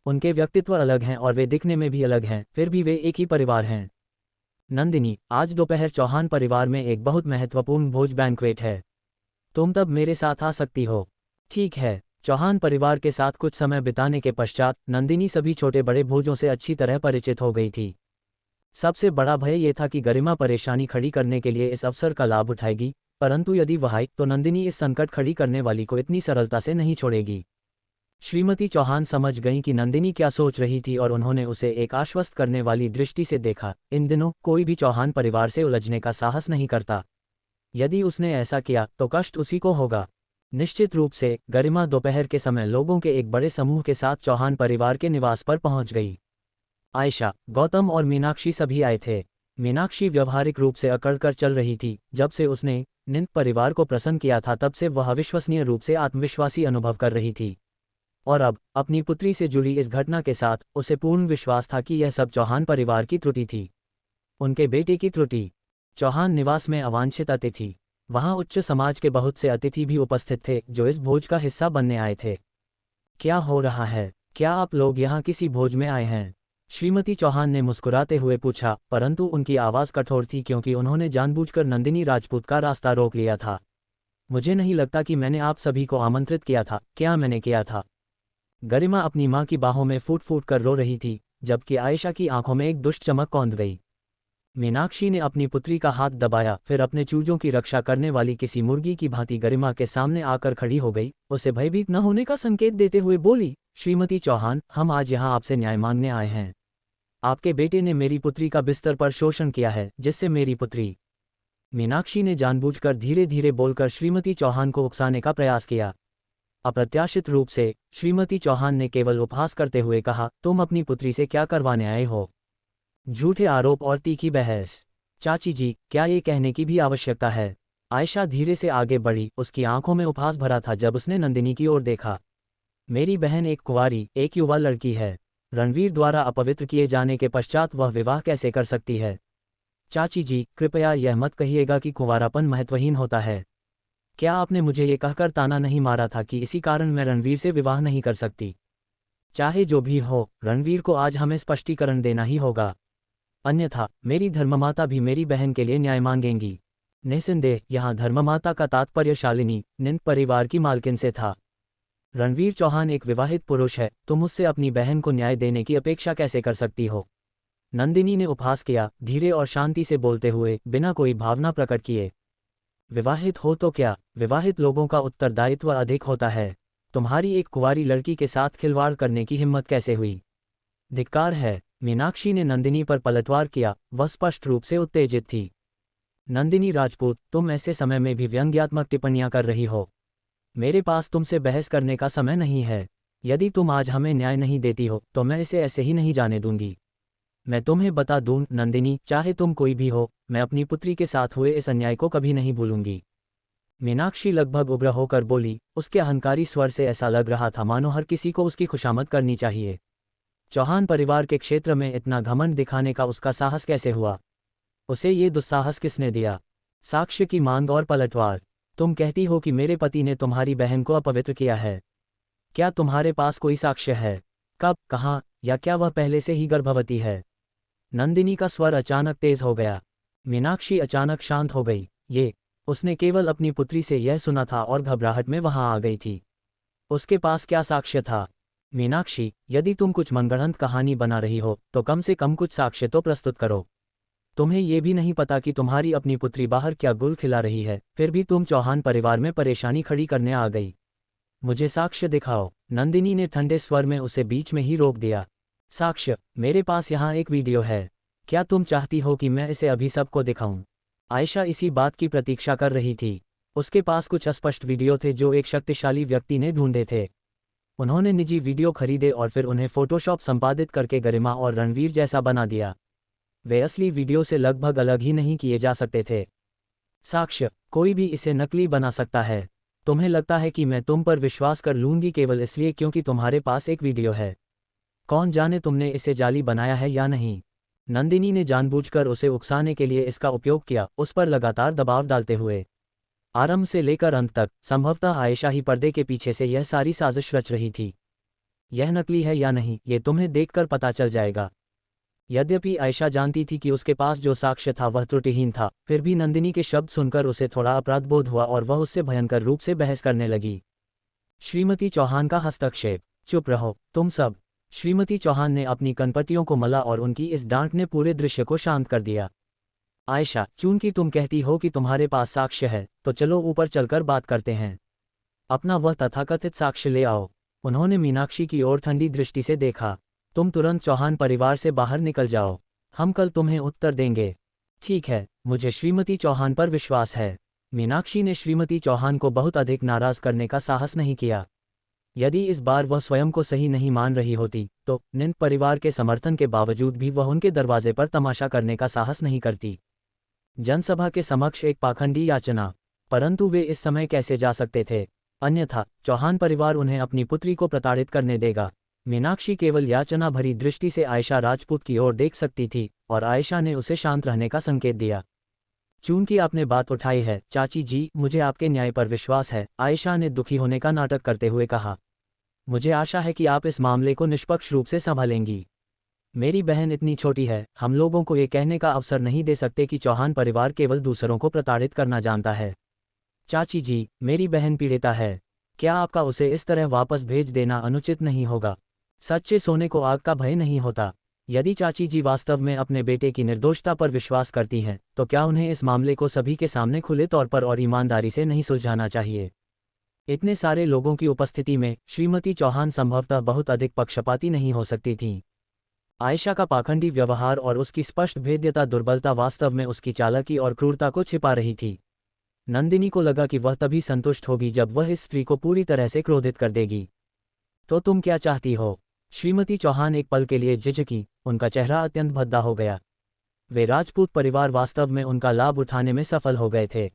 उनके व्यक्तित्व अलग हैं और वे दिखने में भी अलग हैं, फिर भी वे एक ही परिवार हैं। नंदिनी, आज दोपहर चौहान परिवार में एक बहुत महत्वपूर्ण भोज बैंक्वेट है। तुम तब मेरे साथ आ सकती हो। ठीक है। चौहान परिवार के साथ कुछ समय बिताने के पश्चात नंदिनी सभी छोटे बड़े भोजों से अच्छी तरह परिचित हो गई थी। सबसे बड़ा भय ये था कि गरिमा परेशानी खड़ी करने के लिए इस अवसर का लाभ उठाएगी, परंतु यदि वह आई तो नंदिनी इस संकट खड़ी करने वाली को इतनी सरलता से नहीं छोड़ेगी। श्रीमती चौहान समझ गईं कि नंदिनी क्या सोच रही थी और उन्होंने उसे एक आश्वस्त करने वाली दृष्टि से देखा। इन दिनों कोई भी चौहान परिवार से उलझने का साहस नहीं करता। यदि उसने ऐसा किया तो कष्ट उसी को होगा। निश्चित रूप से गरिमा दोपहर के समय लोगों के एक बड़े समूह के साथ चौहान परिवार के निवास पर पहुंच गई। आयशा, गौतम और मीनाक्षी सभी आए थे। मीनाक्षी व्यवहारिक रूप से अकड़कर चल रही थी। जब से उसने निंद परिवार को प्रसन्न किया था तब से वह अविश्वसनीय रूप से आत्मविश्वासी अनुभव कर रही थी, और अब अपनी पुत्री से जुड़ी इस घटना के साथ उसे पूर्ण विश्वास था कि यह सब चौहान परिवार की त्रुटि थी, उनके बेटे की त्रुटि। चौहान निवास में अवांछित अतिथि। वहां उच्च समाज के बहुत से अतिथि भी उपस्थित थे जो इस भोज का हिस्सा बनने आए थे। क्या हो रहा है? क्या आप लोग यहाँ किसी भोज में आए हैं? श्रीमती चौहान ने मुस्कुराते हुए पूछा, परंतु उनकी आवाज़ कठोर थी क्योंकि उन्होंने जानबूझकर नंदिनी राजपूत का रास्ता रोक लिया था। मुझे नहीं लगता कि मैंने आप सभी को आमंत्रित किया था। क्या मैंने किया था? गरिमा अपनी मां की बाहों में फूट फूट कर रो रही थी, जबकि आयशा की आंखों में एक दुष्ट चमक कौंध गई। मीनाक्षी ने अपनी पुत्री का हाथ दबाया, फिर अपने चूजों की रक्षा करने वाली किसी मुर्गी की भांति गरिमा के सामने आकर खड़ी हो गई। उसे भयभीत न होने का संकेत देते हुए बोली, श्रीमती चौहान, हम आज यहाँ आपसे न्याय मांगने आए हैं। आपके बेटे ने मेरी पुत्री का बिस्तर पर शोषण किया है, जिससे मेरी पुत्री। मीनाक्षी ने जानबूझकर धीरे धीरे बोलकर श्रीमती चौहान को उकसाने का प्रयास किया। अप्रत्याशित रूप से श्रीमती चौहान ने केवल उपहास करते हुए कहा, तुम अपनी पुत्री से क्या करवाने आए हो? झूठे आरोप और तीखी बहस। चाची जी, क्या ये कहने की भी आवश्यकता है? आयशा धीरे से आगे बढ़ी, उसकी आंखों में उपहास भरा था जब उसने नंदिनी की ओर देखा। मेरी बहन एक कुंवारी, एक युवा लड़की है। रणवीर द्वारा अपवित्र किए जाने के पश्चात वह विवाह कैसे कर सकती है? चाची जी, कृपया यह मत कहिएगा कि कुंवारापन महत्वहीन होता है। क्या आपने मुझे ये कहकर ताना नहीं मारा था कि इसी कारण मैं रणवीर से विवाह नहीं कर सकती? चाहे जो भी हो, रणवीर को आज हमें स्पष्टीकरण देना ही होगा, अन्यथा मेरी धर्ममाता भी मेरी बहन के लिए न्याय मांगेंगी। निस्संदेह यहाँ धर्ममाता का तात्पर्य शालिनी, निंद परिवार की मालकिन से था। रणवीर चौहान एक विवाहित पुरुष है, तुम उससे अपनी बहन को न्याय देने की अपेक्षा कैसे कर सकती हो? नंदिनी ने उपहास किया, धीरे और शांति से बोलते हुए, बिना कोई भावना प्रकट किए। विवाहित हो तो क्या, विवाहित लोगों का उत्तरदायित्व अधिक होता है। तुम्हारी एक कुंवारी लड़की के साथ खिलवाड़ करने की हिम्मत कैसे हुई? धिक्कार है। मीनाक्षी ने नंदिनी पर पलटवार किया, वह स्पष्ट रूप से उत्तेजित थी। नंदिनी राजपूत, तुम ऐसे समय में भी व्यंग्यात्मक टिप्पणियां कर रही हो। मेरे पास तुमसे बहस करने का समय नहीं है। यदि तुम आज हमें न्याय नहीं देती हो तो मैं इसे ऐसे ही नहीं जाने दूंगी। मैं तुम्हें बता दूं नंदिनी, चाहे तुम कोई भी हो, मैं अपनी पुत्री के साथ हुए इस अन्याय को कभी नहीं भूलूंगी। मीनाक्षी लगभग उग्र होकर बोली, उसके अहंकारी स्वर से ऐसा लग रहा था मानो हर किसी को उसकी खुशामद करनी चाहिए। चौहान परिवार के क्षेत्र में इतना घमंड दिखाने का उसका साहस कैसे हुआ? उसे ये दुस्साहस किसने दिया? साक्ष्य की मांग और पलटवार। तुम कहती हो कि मेरे पति ने तुम्हारी बहन को अपवित्र किया है। क्या तुम्हारे पास कोई साक्ष्य है? कब, कहाँ, या क्या वह पहले से ही गर्भवती है? नंदिनी का स्वर अचानक तेज हो गया। मीनाक्षी अचानक शांत हो गई। उसने केवल अपनी पुत्री से यह सुना था और घबराहट में वहां आ गई थी। उसके पास क्या साक्ष्य था? मीनाक्षी, यदि तुम कुछ मनगढ़ंत कहानी बना रही हो तो कम से कम कुछ साक्ष्य तो प्रस्तुत करो। तुम्हें यह भी नहीं पता कि तुम्हारी अपनी पुत्री बाहर क्या गुल खिला रही है, फिर भी तुम चौहान परिवार में परेशानी खड़ी करने आ गई। मुझे साक्ष्य दिखाओ। नंदिनी ने ठंडे स्वर में उसे बीच में ही रोक दिया। साक्ष्य? मेरे पास यहाँ एक वीडियो है। क्या तुम चाहती हो कि मैं इसे अभी सबको दिखाऊं? आयशा इसी बात की प्रतीक्षा कर रही थी। उसके पास कुछ अस्पष्ट वीडियो थे जो एक शक्तिशाली व्यक्ति ने ढूंढे थे। उन्होंने निजी वीडियो खरीदे और फिर उन्हें फोटोशॉप संपादित करके गरिमा और रणवीर जैसा बना दिया। वे असली वीडियो से लगभग अलग ही नहीं किए जा सकते थे। साक्ष्य, कोई भी इसे नकली बना सकता है। तुम्हें लगता है कि मैं तुम पर विश्वास कर लूंगी केवल इसलिए क्योंकि तुम्हारे पास एक वीडियो है। कौन जाने तुमने इसे जाली बनाया है या नहीं। नंदिनी ने जानबूझकर उसे उकसाने के लिए इसका उपयोग किया, उस पर लगातार दबाव डालते हुए। आरंभ से लेकर अंत तक संभवतः आयशा ही पर्दे के पीछे से यह सारी साजिश रच रही थी। यह नकली है या नहीं ये तुम्हें देखकर पता चल जाएगा। यद्यपि आयशा जानती थी कि उसके पास जो साक्ष्य था वह त्रुटिहीन था, फिर भी नंदिनी के शब्द सुनकर उसे थोड़ा अपराधबोध हुआ और वह उससे भयंकर रूप से बहस करने लगी। श्रीमती चौहान का हस्तक्षेप। चुप रहो तुम सब। श्रीमती चौहान ने अपनी कनपटियों को मला और उनकी इस डांट ने पूरे दृश्य को शांत कर दिया। आयशा, चूंकि तुम कहती हो कि तुम्हारे पास साक्ष्य है तो चलो ऊपर चलकर बात करते हैं। अपना वह तथाकथित साक्ष्य ले आओ। उन्होंने मीनाक्षी की ओर ठंडी दृष्टि से देखा। तुम तुरंत चौहान परिवार से बाहर निकल जाओ, हम कल तुम्हें उत्तर देंगे। ठीक है, मुझे श्रीमती चौहान पर विश्वास है। मीनाक्षी ने श्रीमती चौहान को बहुत अधिक नाराज करने का साहस नहीं किया। यदि इस बार वह स्वयं को सही नहीं मान रही होती तो निंद परिवार के समर्थन के बावजूद भी वह उनके दरवाजे पर तमाशा करने का साहस नहीं करती। जनसभा के समक्ष एक पाखंडी याचना, परंतु वे इस समय कैसे जा सकते थे? अन्यथा चौहान परिवार उन्हें अपनी पुत्री को प्रताड़ित करने देगा। मीनाक्षी केवल याचना भरी दृष्टि से आयशा राजपूत की ओर देख सकती थी और आयशा ने उसे शांत रहने का संकेत दिया। चूंकि आपने बात उठाई है चाची जी, मुझे आपके न्याय पर विश्वास है, आयशा ने दुखी होने का नाटक करते हुए कहा। मुझे आशा है कि आप इस मामले को निष्पक्ष रूप से संभालेंगी। मेरी बहन इतनी छोटी है, हम लोगों को ये कहने का अवसर नहीं दे सकते कि चौहान परिवार केवल दूसरों को प्रताड़ित करना जानता है। चाची जी, मेरी बहन पीड़िता है, क्या आपका उसे इस तरह वापस भेज देना अनुचित नहीं होगा? सच्चे सोने को आग का भय नहीं होता। यदि चाची जी वास्तव में अपने बेटे की निर्दोषता पर विश्वास करती हैं तो क्या उन्हें इस मामले को सभी के सामने खुले तौर पर और ईमानदारी से नहीं सुलझाना चाहिए? इतने सारे लोगों की उपस्थिति में श्रीमती चौहान संभवतः बहुत अधिक पक्षपाती नहीं हो सकती थीं। आयशा का पाखंडी व्यवहार और उसकी स्पष्ट भेद्यता दुर्बलता वास्तव में उसकी चालाकी और क्रूरता को छिपा रही थी। नंदिनी को लगा कि वह तभी संतुष्ट होगी जब वह इस स्त्री को पूरी तरह से क्रोधित कर देगी। तो तुम क्या चाहती हो? श्रीमती चौहान एक पल के लिए झिझकी, उनका चेहरा अत्यंत भद्दा हो गया। वे राजपूत परिवार वास्तव में उनका लाभ उठाने में सफल हो गए थे।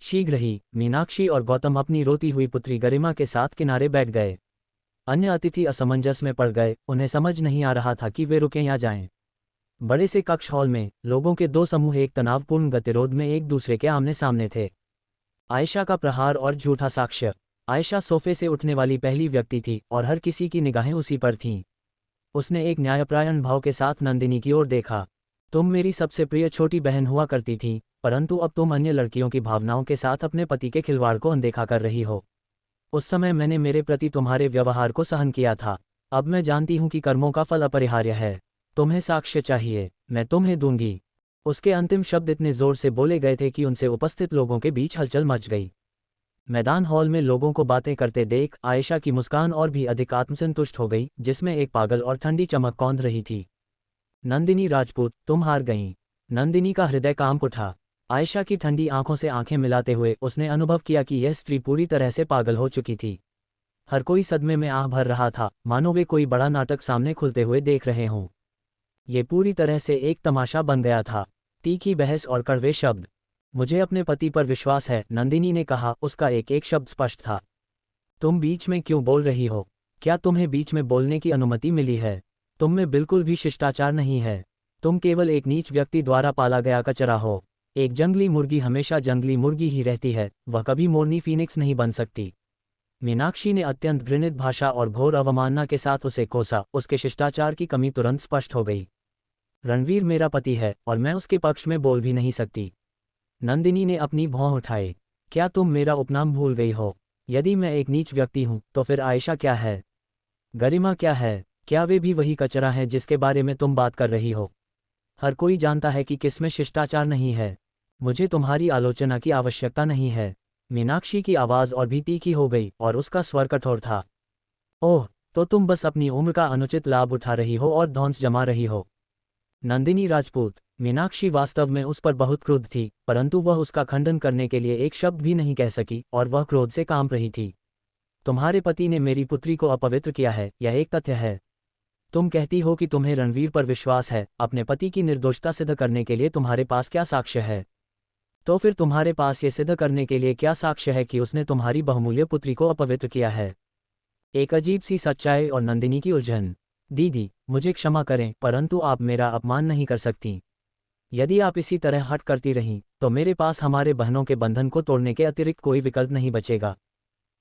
शीघ्र ही मीनाक्षी और गौतम अपनी रोती हुई पुत्री गरिमा के साथ किनारे बैठ गए। अन्य अतिथि असमंजस में पड़ गए, उन्हें समझ नहीं आ रहा था कि वे रुकें या जाएं। बड़े से कक्ष हॉल में लोगों के दो समूह एक तनावपूर्ण गतिरोध में एक दूसरे के आमने सामने थे। आयशा का प्रहार और झूठा साक्ष्य। आयशा सोफे से उठने वाली पहली व्यक्ति थी और हर किसी की निगाहें उसी पर थीं। उसने एक न्यायपरायण भाव के साथ नंदिनी की ओर देखा। तुम मेरी सबसे प्रिय छोटी बहन हुआ करती थी, परंतु अब तुम अन्य लड़कियों की भावनाओं के साथ अपने पति के खिलवाड़ को अनदेखा कर रही हो। उस समय मैंने मेरे प्रति तुम्हारे व्यवहार को सहन किया था, अब मैं जानती हूं कि कर्मों का फल अपरिहार्य है। तुम्हें साक्ष्य चाहिए, मैं तुम्हें दूंगी। उसके अंतिम शब्द इतने जोर से बोले गए थे कि उनसे उपस्थित लोगों के बीच हलचल मच गई। मैदान हॉल में लोगों को बातें करते देख आयशा की मुस्कान और भी अधिक आत्मसंतुष्ट हो गई, जिसमें एक पागल और ठंडी चमक कौंध रही थी। नंदिनी राजपूत, तुम हार गईं। नंदिनी का हृदय कांप उठा। आयशा की ठंडी आंखों से आंखें मिलाते हुए उसने अनुभव किया कि यह स्त्री पूरी तरह से पागल हो चुकी थी। हर कोई सदमे में आह भर रहा था, मानो वे कोई बड़ा नाटक सामने खुलते हुए देख रहे हों। ये पूरी तरह से एक तमाशा बन गया था। तीखी बहस और कड़वे शब्द। मुझे अपने पति पर विश्वास है, नंदिनी ने कहा, उसका एक एक शब्द स्पष्ट था। तुम बीच में क्यों बोल रही हो? क्या तुम्हें बीच में बोलने की अनुमति मिली है? तुम में बिल्कुल भी शिष्टाचार नहीं है। तुम केवल एक नीच व्यक्ति द्वारा पाला गया कचरा हो। एक जंगली मुर्गी हमेशा जंगली मुर्गी ही रहती है, वह कभी मोरनी फीनिक्स नहीं बन सकती। मीनाक्षी ने अत्यंत घृणित भाषा और घोर अवमानना के साथ उसे कोसा। उसके शिष्टाचार की कमी तुरंत स्पष्ट हो गई। रणवीर मेरा पति है और मैं उसके पक्ष में बोल भी नहीं सकती। नंदिनी ने अपनी भौं उठाई। क्या तुम मेरा उपनाम भूल गई हो? यदि मैं एक नीच व्यक्ति हूं तो फिर आयशा क्या है? गरिमा क्या है? क्या वे भी वही कचरा है जिसके बारे में तुम बात कर रही हो? हर कोई जानता है कि किसमें शिष्टाचार नहीं है। मुझे तुम्हारी आलोचना की आवश्यकता नहीं है। मीनाक्षी की आवाज और भी तीखी हो गई और उसका स्वर कठोर था। ओह, तो तुम बस अपनी उम्र का अनुचित लाभ उठा रही हो और धौंस जमा रही हो। नंदिनी राजपूत। मीनाक्षी वास्तव में उस पर बहुत क्रुद्ध थी, परंतु वह उसका खंडन करने के लिए एक शब्द भी नहीं कह सकी और वह क्रोध से कांप रही थी। तुम्हारे पति ने मेरी पुत्री को अपवित्र किया है, यह एक तथ्य है। तुम कहती हो कि तुम्हें रणवीर पर विश्वास है, अपने पति की निर्दोषता सिद्ध करने के लिए तुम्हारे पास क्या साक्ष्य है? तो फिर तुम्हारे पास ये सिद्ध करने के लिए क्या साक्ष्य है कि उसने तुम्हारी बहुमूल्य पुत्री को अपवित्र किया है? एक अजीब सी सच्चाई और नंदिनी की उलझन। दीदी, मुझे क्षमा करें, परंतु आप मेरा अपमान नहीं कर सकती। यदि आप इसी तरह हट करती रहीं, तो मेरे पास हमारे बहनों के बंधन को तोड़ने के अतिरिक्त कोई विकल्प नहीं बचेगा।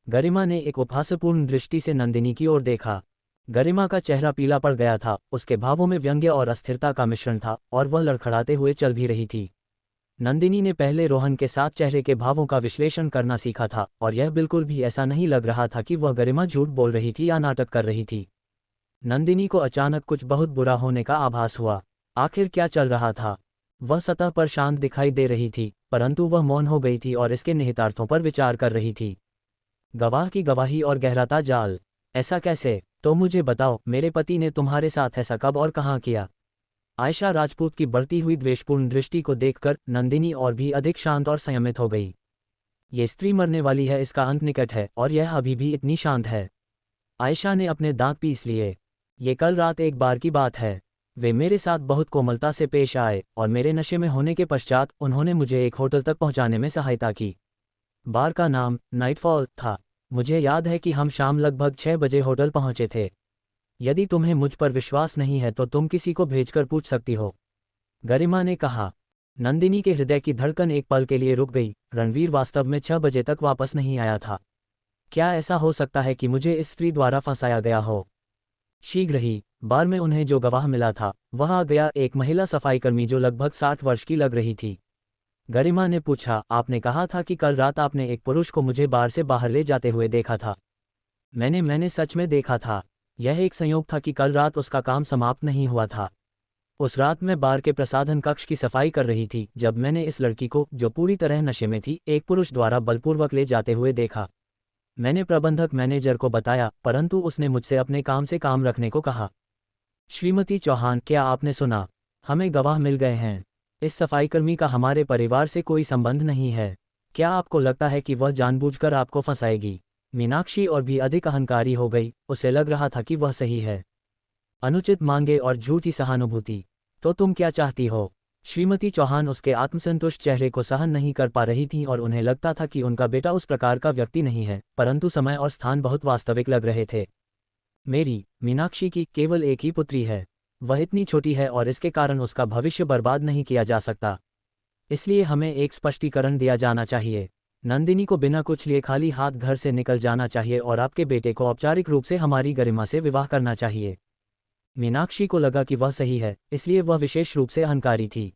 गरिमा ने एक उपहासपूर्ण दृष्टि से नंदिनी की ओर देखा। गरिमा का चेहरा पीला पड़ गया था, उसके भावों में व्यंग्य और अस्थिरता का मिश्रण था, और वह लड़खड़ाते हुए चल भी रही थी। नंदिनी ने पहले रोहन के साथ चेहरे के भावों का विश्लेषण करना सीखा था, और यह बिल्कुल भी ऐसा नहीं लग रहा था कि वह गरिमा झूठ बोल रही थी या नाटक कर रही थी। नंदिनी को अचानक कुछ बहुत बुरा होने का आभास हुआ। आखिर क्या चल रहा था? वह सतह पर शांत दिखाई दे रही थी, परंतु वह मौन हो गई थी और इसके निहितार्थों पर विचार कर रही थी। गवाह की गवाही और गहराता जाल। ऐसा कैसे? तो मुझे बताओ, मेरे पति ने तुम्हारे साथ ऐसा कब और कहाँ किया? आयशा राजपूत की बढ़ती हुई द्वेषपूर्ण दृष्टि को देखकर नंदिनी और भी अधिक शांत और संयमित हो गई। ये स्त्री मरने वाली है, इसका अंत निकट है, और यह अभी भी इतनी शांत है। आयशा ने अपने दांत पीस लिए। ये कल रात एक बार की बात है। वे मेरे साथ बहुत कोमलता से पेश आए, और मेरे नशे में होने के पश्चात उन्होंने मुझे एक होटल तक पहुंचाने में सहायता की। बार का नाम नाइटफॉल था। मुझे याद है कि हम शाम लगभग 6 बजे होटल पहुंचे थे। यदि तुम्हें मुझ पर विश्वास नहीं है तो तुम किसी को भेजकर पूछ सकती हो, गरिमा ने कहा। नंदिनी के हृदय की धड़कन एक पल के लिए रुक गई। रणवीर वास्तव में 6 बजे तक वापस नहीं आया था। क्या ऐसा हो सकता है कि मुझे इस स्त्री द्वारा फंसाया गया हो? शीघ्र ही बार में उन्हें जो गवाह मिला था वह आ गया, एक महिला सफाईकर्मी जो लगभग 60 वर्ष की लग रही थी। गरिमा ने पूछा, आपने कहा था कि कल रात आपने एक पुरुष को मुझे बार से बाहर ले जाते हुए देखा था। मैंने सच में देखा था। यह एक संयोग था कि कल रात उसका काम समाप्त नहीं हुआ था। उस रात मैं बार के प्रसाधन कक्ष की सफाई कर रही थी जब मैंने इस लड़की को, जो पूरी तरह नशे में थी, एक पुरुष द्वारा बलपूर्वक ले जाते हुए देखा। मैंने प्रबंधक मैनेजर को बताया, परंतु उसने मुझसे अपने काम से काम रखने को कहा। श्रीमती चौहान, क्या आपने सुना? हमें गवाह मिल गए हैं। इस सफाईकर्मी का हमारे परिवार से कोई संबंध नहीं है। क्या आपको लगता है कि वह जानबूझकर आपको फंसाएगी? मीनाक्षी और भी अधिक अहंकारी हो गई। उसे लग रहा था कि वह सही है। अनुचित मांगे और झूठी सहानुभूति। तो तुम क्या चाहती हो? श्रीमती चौहान उसके आत्मसंतुष्ट चेहरे को सहन नहीं कर पा रही थी, और उन्हें लगता था कि उनका बेटा उस प्रकार का व्यक्ति नहीं है, परंतु समय और स्थान बहुत वास्तविक लग रहे थे। मेरी, मीनाक्षी की, केवल एक ही पुत्री है। वह इतनी छोटी है और इसके कारण उसका भविष्य बर्बाद नहीं किया जा सकता। इसलिए हमें एक स्पष्टीकरण दिया जाना चाहिए। नंदिनी को बिना कुछ लिए खाली हाथ घर से निकल जाना चाहिए और आपके बेटे को औपचारिक रूप से हमारी गरिमा से विवाह करना चाहिए। मीनाक्षी को लगा कि वह सही है, इसलिए वह विशेष रूप से अहंकारी थी।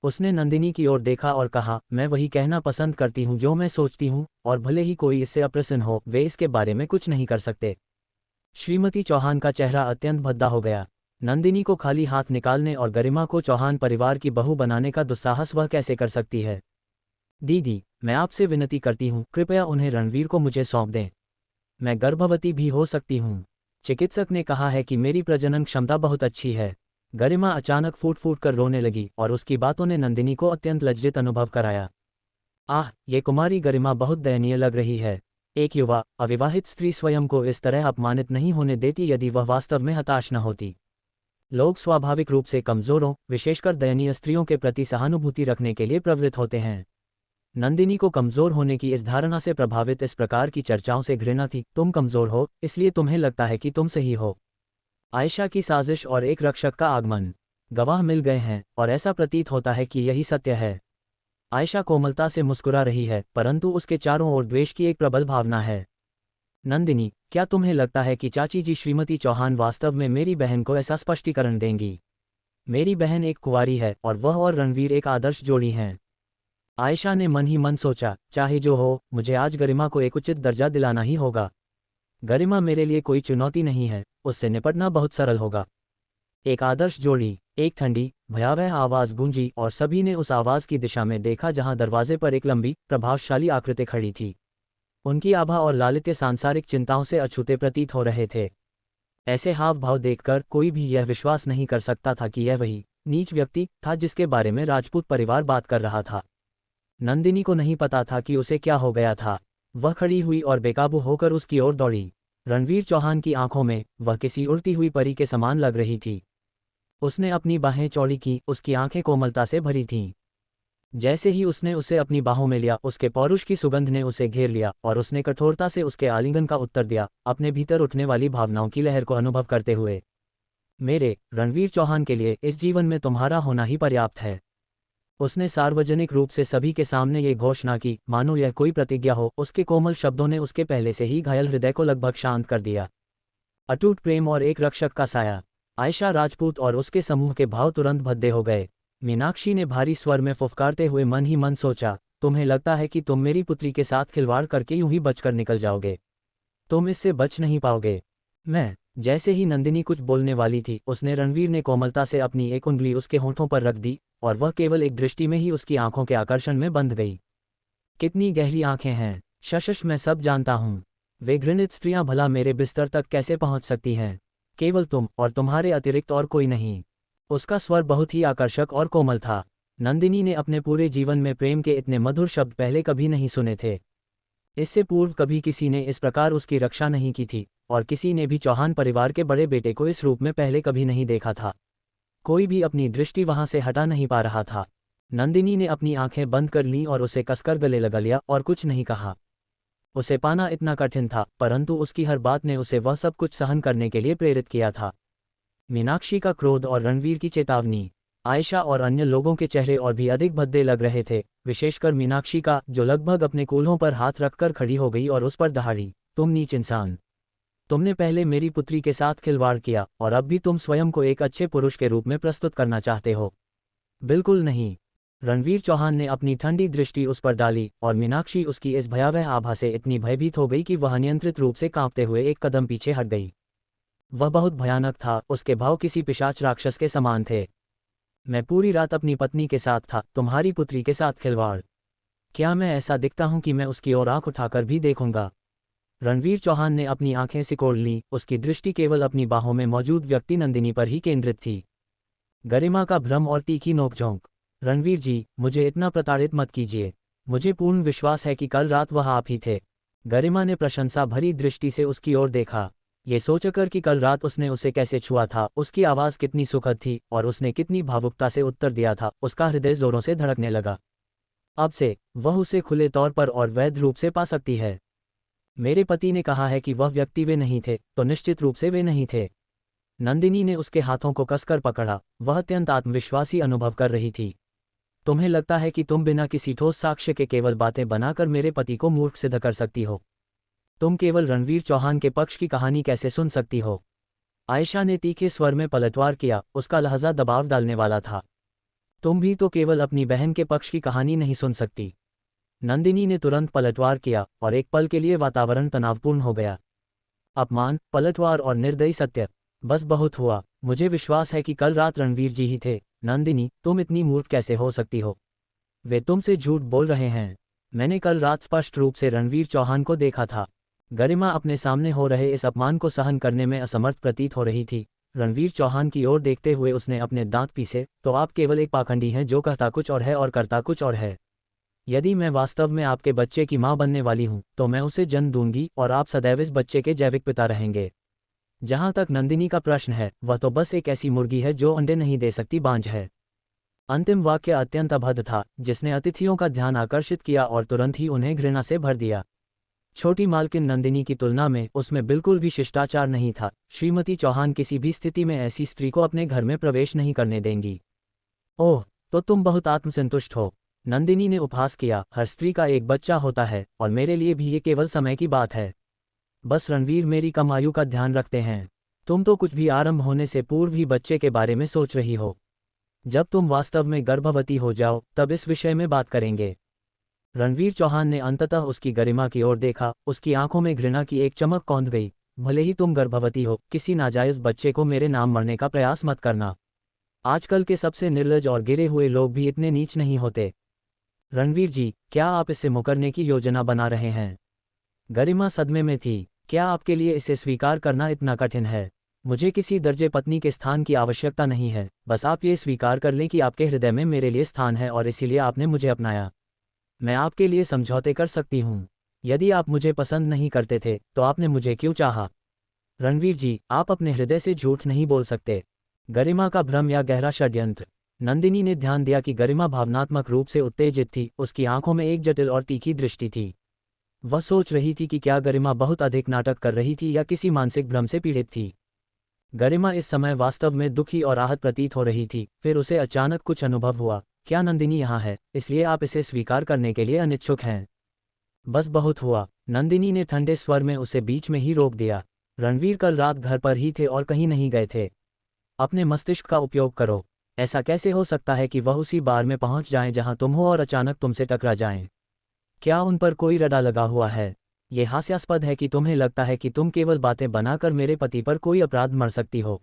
उसने नंदिनी की ओर देखा और कहा, मैं वही कहना पसंद करती हूँ जो मैं सोचती हूँ, और भले ही कोई इससे अप्रसन्न हो, वे इसके बारे में कुछ नहीं कर सकते। श्रीमती चौहान का चेहरा अत्यंत भद्दा हो गया। नंदिनी को खाली हाथ निकालने और गरिमा को चौहान परिवार की बहू बनाने का दुस्साहस वह कैसे कर सकती है? दीदी, मैं आपसे विनती करती हूँ, कृपया उन्हें रणवीर को मुझे सौंप दें। मैं गर्भवती भी हो सकती हूँ। चिकित्सक ने कहा है कि मेरी प्रजनन क्षमता बहुत अच्छी है। गरिमा अचानक फूट फूट कर रोने लगी, और उसकी बातों ने नंदिनी को अत्यंत लज्जित अनुभव कराया। आह, ये कुमारी गरिमा बहुत दयनीय लग रही है। एक युवा अविवाहित स्त्री स्वयं को इस तरह अपमानित नहीं होने देती यदि वह वास्तव में हताश न होती। लोग स्वाभाविक रूप से कमजोरों, विशेषकर दयनीय स्त्रियों के प्रति सहानुभूति रखने के लिए प्रवृत्त होते हैं। नंदिनी को कमजोर होने की इस धारणा से प्रभावित इस प्रकार की चर्चाओं से घृणा थी। तुम कमजोर हो, इसलिए तुम्हें लगता है कि तुम सही हो। आयशा की साजिश और एक रक्षक का आगमन। गवाह मिल गए हैं, और ऐसा प्रतीत होता है कि यही सत्य है। आयशा कोमलता से मुस्कुरा रही है, परंतु उसके चारों ओर द्वेष की एक प्रबल भावना है। नंदिनी, क्या तुम्हें लगता है कि चाची जी श्रीमती चौहान वास्तव में मेरी बहन को ऐसा स्पष्टीकरण देंगी? मेरी बहन एक कुंवारी है, और वह और रणवीर एक आदर्श जोड़ी हैं। आयशा ने मन ही मन सोचा, चाहे जो हो, मुझे आज गरिमा को एक उचित दर्जा दिलाना ही होगा। गरिमा मेरे लिए कोई चुनौती नहीं है, उससे निपटना बहुत सरल होगा। एक आदर्श जोड़ी। एक ठंडी, भयावह आवाज़ गूंजी, और सभी ने उस आवाज़ की दिशा में देखा जहां दरवाजे पर एक लंबी, प्रभावशाली आकृति खड़ी थी। उनकी आभा और लालित्य सांसारिक चिंताओं से अछूते प्रतीत हो रहे थे। ऐसे हाव भाव देखकर कोई भी यह विश्वास नहीं कर सकता था कि यह वही नीच व्यक्ति था जिसके बारे में राजपूत परिवार बात कर रहा था। नंदिनी को नहीं पता था कि उसे क्या हो गया था। वह खड़ी हुई और बेकाबू होकर उसकी ओर दौड़ी। रणवीर चौहान की आंखों में वह किसी उड़ती हुई परी के समान लग रही थी। उसने अपनी बाहें चौड़ी की, उसकी आंखें कोमलता से भरी थीं। जैसे ही उसने उसे अपनी बाहों में लिया, उसके पौरुष की सुगंध ने उसे घेर लिया और उसने कठोरता से उसके आलिंगन का उत्तर दिया, अपने भीतर उठने वाली भावनाओं की लहर को अनुभव करते हुए। मेरे रणवीर चौहान के लिए इस जीवन में तुम्हारा होना ही पर्याप्त है। उसने सार्वजनिक रूप से सभी के सामने ये घोषणा की, मानो यह कोई प्रतिज्ञा हो। उसके कोमल शब्दों ने उसके पहले से ही घायल हृदय को लगभग शांत कर दिया। अटूट प्रेम और एक रक्षक का साया। आयशा राजपूत और उसके समूह के भाव तुरंत भद्दे हो गए। मीनाक्षी ने भारी स्वर में फुफकारते हुए मन ही मन सोचा, तुम्हें लगता है कि तुम मेरी पुत्री के साथ खिलवाड़ करके यूं ही बचकर निकल जाओगे? तुम इससे बच नहीं पाओगे। मैं। जैसे ही नंदिनी कुछ बोलने वाली थी, उसने रणवीर ने कोमलता से अपनी एक उंगली उसके होंठों पर रख दी और वह केवल एक दृष्टि में ही उसकी आंखों के आकर्षण में बंध गई। कितनी गहरी आंखें हैं। शशश, मैं सब जानता हूँ। वे घृणित स्त्रियां भला मेरे बिस्तर तक कैसे पहुंच सकती हैं? केवल तुम और तुम्हारे अतिरिक्त और कोई नहीं। उसका स्वर बहुत ही आकर्षक और कोमल था। नंदिनी ने अपने पूरे जीवन में प्रेम के इतने मधुर शब्द पहले कभी नहीं सुने थे। इससे पूर्व कभी किसी ने इस प्रकार उसकी रक्षा नहीं की थी और किसी ने भी चौहान परिवार के बड़े बेटे को इस रूप में पहले कभी नहीं देखा था। कोई भी अपनी दृष्टि वहां से हटा नहीं पा रहा था। नंदिनी ने अपनी आंखें बंद कर लीं और उसे कसकर गले लगा लिया और कुछ नहीं कहा। उसे पाना इतना कठिन था, परंतु उसकी हर बात ने उसे वह सब कुछ सहन करने के लिए प्रेरित किया था। मीनाक्षी का क्रोध और रणवीर की चेतावनी। आयशा और अन्य लोगों के चेहरे और भी अधिक भद्दे लग रहे थे, विशेषकर मीनाक्षी का, जो लगभग अपने कूल्हों पर हाथ रखकर खड़ी हो गई और उस पर दहाड़ी, तुम नीच इंसान! तुमने पहले मेरी पुत्री के साथ खिलवाड़ किया और अब भी तुम स्वयं को एक अच्छे पुरुष के रूप में प्रस्तुत करना चाहते हो? बिल्कुल नहीं। रणवीर चौहान ने अपनी ठंडी दृष्टि उस पर डाली और मीनाक्षी उसकी इस भयावह आभा से इतनी भयभीत हो गई कि वह नियंत्रित रूप से कांपते हुए एक कदम पीछे हट गई। वह बहुत भयानक था, उसके भाव किसी पिशाच राक्षस के समान थे। मैं पूरी रात अपनी पत्नी के साथ था, तुम्हारी पुत्री के साथ खिलवाड़? क्या मैं ऐसा दिखता हूं कि मैं उसकी ओर आंख उठाकर भी देखूंगा? रणवीर चौहान ने अपनी आंखें सिकोड़ लीं, उसकी दृष्टि केवल अपनी बाहों में मौजूद व्यक्ति नंदिनी पर ही केंद्रित थी। गरिमा का भ्रम और तीखी नोकझोंक। रणवीर जी, मुझे इतना प्रताड़ित मत कीजिए। मुझे पूर्ण विश्वास है कि कल रात वह आप ही थे। गरिमा ने प्रशंसा भरी दृष्टि से उसकी ओर देखा। ये सोचकर कि कल रात उसने उसे कैसे छुआ था, उसकी आवाज़ कितनी सुखद थी और उसने कितनी भावुकता से उत्तर दिया था, उसका हृदय जोरों से धड़कने लगा। अब से वह उसे खुले तौर पर और वैध रूप से पा सकती है। मेरे पति ने कहा है कि वह व्यक्ति वे नहीं थे, तो निश्चित रूप से वे नहीं थे। नंदिनी ने उसके हाथों को कसकर पकड़ा। वह अत्यंत आत्मविश्वासी अनुभव कर रही थी। तुम्हें लगता है कि तुम बिना किसी ठोस साक्ष्य के केवल बातें बनाकर मेरे पति को मूर्ख सिद्ध कर सकती हो? तुम केवल रणवीर चौहान के पक्ष की कहानी कैसे सुन सकती हो? आयशा ने तीखे स्वर में पलटवार किया, उसका लहजा दबाव डालने वाला था। तुम भी तो केवल अपनी बहन के पक्ष की कहानी नहीं सुन सकती। नंदिनी ने तुरंत पलटवार किया और एक पल के लिए वातावरण तनावपूर्ण हो गया। अपमान, पलटवार और निर्दयी सत्य। बस बहुत हुआ। मुझे विश्वास है कि कल रात रणवीर जी ही थे। नंदिनी, तुम इतनी मूर्ख कैसे हो सकती हो? वे तुमसे झूठ बोल रहे हैं। मैंने कल रात स्पष्ट रूप से रणवीर चौहान को देखा था। गरिमा अपने सामने हो रहे इस अपमान को सहन करने में असमर्थ प्रतीत हो रही थी। रणवीर चौहान की ओर देखते हुए उसने अपने दांत पीसे, तो आप केवल एक पाखंडी हैं जो कहता कुछ और है और करता कुछ और है। यदि मैं वास्तव में आपके बच्चे की मां बनने वाली हूं, तो मैं उसे जन्म दूंगी और आप सदैव इस बच्चे के जैविक पिता रहेंगे। जहां तक नंदिनी का प्रश्न है, वह तो बस एक ऐसी मुर्गी है जो अंडे नहीं दे सकती, बांझ है। अंतिम वाक्य अत्यंत अभद्र था, जिसने अतिथियों का ध्यान आकर्षित किया और तुरंत ही उन्हें घृणा से भर दिया। छोटी मालकिन नंदिनी की तुलना में उसमें बिल्कुल भी शिष्टाचार नहीं था। श्रीमती चौहान किसी भी स्थिति में ऐसी स्त्री को अपने घर में प्रवेश नहीं करने देंगी। ओह, तो तुम बहुत आत्मसंतुष्ट हो। नंदिनी ने उपहास किया। हर स्त्री का एक बच्चा होता है और मेरे लिए भी ये केवल समय की बात है। बस रणवीर मेरी कम आयु का ध्यान रखते हैं। तुम तो कुछ भी आरंभ होने से पूर्व ही बच्चे के बारे में सोच रही हो। जब तुम वास्तव में गर्भवती हो जाओ, तब इस विषय में बात करेंगे। रणवीर चौहान ने अंततः उसकी गरिमा की ओर देखा। उसकी आंखों में घृणा की एक चमक कौंध गई। भले ही तुम गर्भवती हो, किसी नाजायज बच्चे को मेरे नाम मरने का प्रयास मत करना। आजकल के सबसे निर्लज और गिरे हुए लोग भी इतने नीच नहीं होते। रणवीर जी, क्या आप इससे मुकरने की योजना बना रहे हैं? गरिमा सदमे में थी। क्या आपके लिए इसे स्वीकार करना इतना कठिन है? मुझे किसी दर्जे पत्नी के स्थान की आवश्यकता नहीं है। बस आप ये स्वीकार कर लें कि आपके हृदय में मेरे लिए स्थान है और इसीलिए आपने मुझे अपनाया। मैं आपके लिए समझौते कर सकती हूँ। यदि आप मुझे पसंद नहीं करते थे, तो आपने मुझे क्यों चाहा? रणवीर जी, आप अपने हृदय से झूठ नहीं बोल सकते। गरिमा का भ्रम या गहरा षड्यंत्र। नंदिनी ने ध्यान दिया कि गरिमा भावनात्मक रूप से उत्तेजित थी, उसकी आंखों में एक जटिल और तीखी दृष्टि थी। वह सोच रही थी कि क्या गरिमा बहुत अधिक नाटक कर रही थी या किसी मानसिक भ्रम से पीड़ित थी। गरिमा इस समय वास्तव में दुखी और आहत प्रतीत हो रही थी। फिर उसे अचानक कुछ अनुभव हुआ, क्या नंदिनी यहाँ है, इसलिए आप इसे स्वीकार करने के लिए अनिच्छुक हैं? बस बहुत हुआ, नंदिनी ने ठंडे स्वर में उसे बीच में ही रोक दिया। रणवीर कल रात घर पर ही थे और कहीं नहीं गए थे। अपने मस्तिष्क का उपयोग करो। ऐसा कैसे हो सकता है कि वह उसी बार में पहुंच जाएं जहां तुम हो और अचानक तुमसे टकरा जाएं? क्या उन पर कोई रडा लगा हुआ है? ये हास्यास्पद है कि तुम्हें लगता है कि तुम केवल बातें बनाकर मेरे पति पर कोई अपराध मढ़ सकती हो।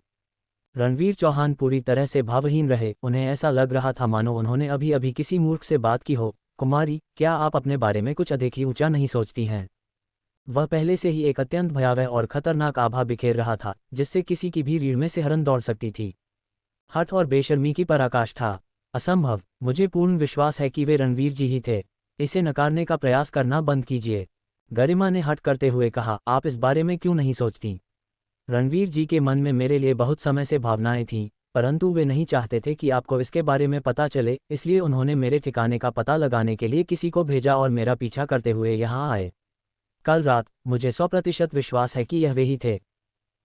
रणवीर चौहान पूरी तरह से भावहीन रहे। उन्हें ऐसा लग रहा था मानो उन्होंने अभी अभी किसी मूर्ख से बात की हो। कुमारी, क्या आप अपने बारे में कुछ अधिक ही ऊंचा नहीं सोचती हैं? वह पहले से ही एक अत्यंत भयावह और खतरनाक आभा बिखेर रहा था, जिससे किसी की भी रीढ़ में सिहरन दौड़ सकती थी। हठ और बेशर्मी की पराकाष्ठा। असंभव। मुझे पूर्ण विश्वास है कि वे रणवीर जी ही थे। इसे नकारने का प्रयास करना बंद कीजिए। गरिमा ने हट करते हुए कहा, आप इस बारे में क्यों नहीं सोचती? रणवीर जी के मन में मेरे लिए बहुत समय से भावनाएं थीं, परंतु वे नहीं चाहते थे कि आपको इसके बारे में पता चले, इसलिए उन्होंने मेरे ठिकाने का पता लगाने के लिए किसी को भेजा और मेरा पीछा करते हुए यहाँ आए। कल रात मुझे 100% विश्वास है कि यह वे ही थे।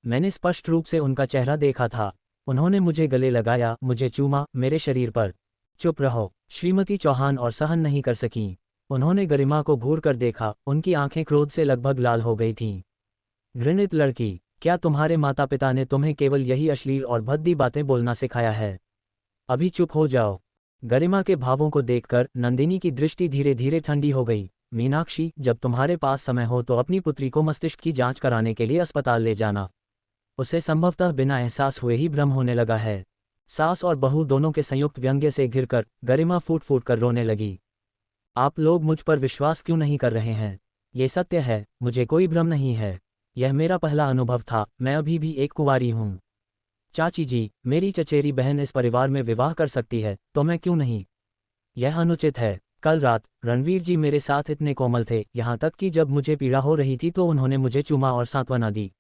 मैंने स्पष्ट रूप से उनका चेहरा देखा था। उन्होंने मुझे गले लगाया, मुझे चूमा, मेरे शरीर पर। चुप रहो, श्रीमती चौहान और सहन नहीं कर सकीं। उन्होंने गरिमा को घूर कर देखा, उनकी आंखें क्रोध से लगभग लाल हो गई थीं। घृणित लड़की, क्या तुम्हारे माता पिता ने तुम्हें केवल यही अश्लील और भद्दी बातें बोलना सिखाया है? अभी चुप हो जाओ। गरिमा के भावों को देखकर नंदिनी की दृष्टि धीरे धीरे ठंडी हो गई। मीनाक्षी, जब तुम्हारे पास समय हो तो अपनी पुत्री को मस्तिष्क की जांच कराने के लिए अस्पताल ले जाना। उसे संभवतः बिना एहसास हुए ही भ्रम होने लगा है। सास और बहू दोनों के संयुक्त व्यंग्य से घिरकर गरिमा फूट फूट कर रोने लगी। आप लोग मुझ पर विश्वास क्यों नहीं कर रहे हैं? ये सत्य है, मुझे कोई भ्रम नहीं है। यह मेरा पहला अनुभव था, मैं अभी भी एक कुंवारी हूँ। चाची जी, मेरी चचेरी बहन इस परिवार में विवाह कर सकती है, तो मैं क्यों नहीं? यह अनुचित है। कल रात रणवीर जी मेरे साथ इतने कोमल थे, यहाँ तक कि जब मुझे पीड़ा हो रही थी तो उन्होंने मुझे चूमा और सांत्वना दी।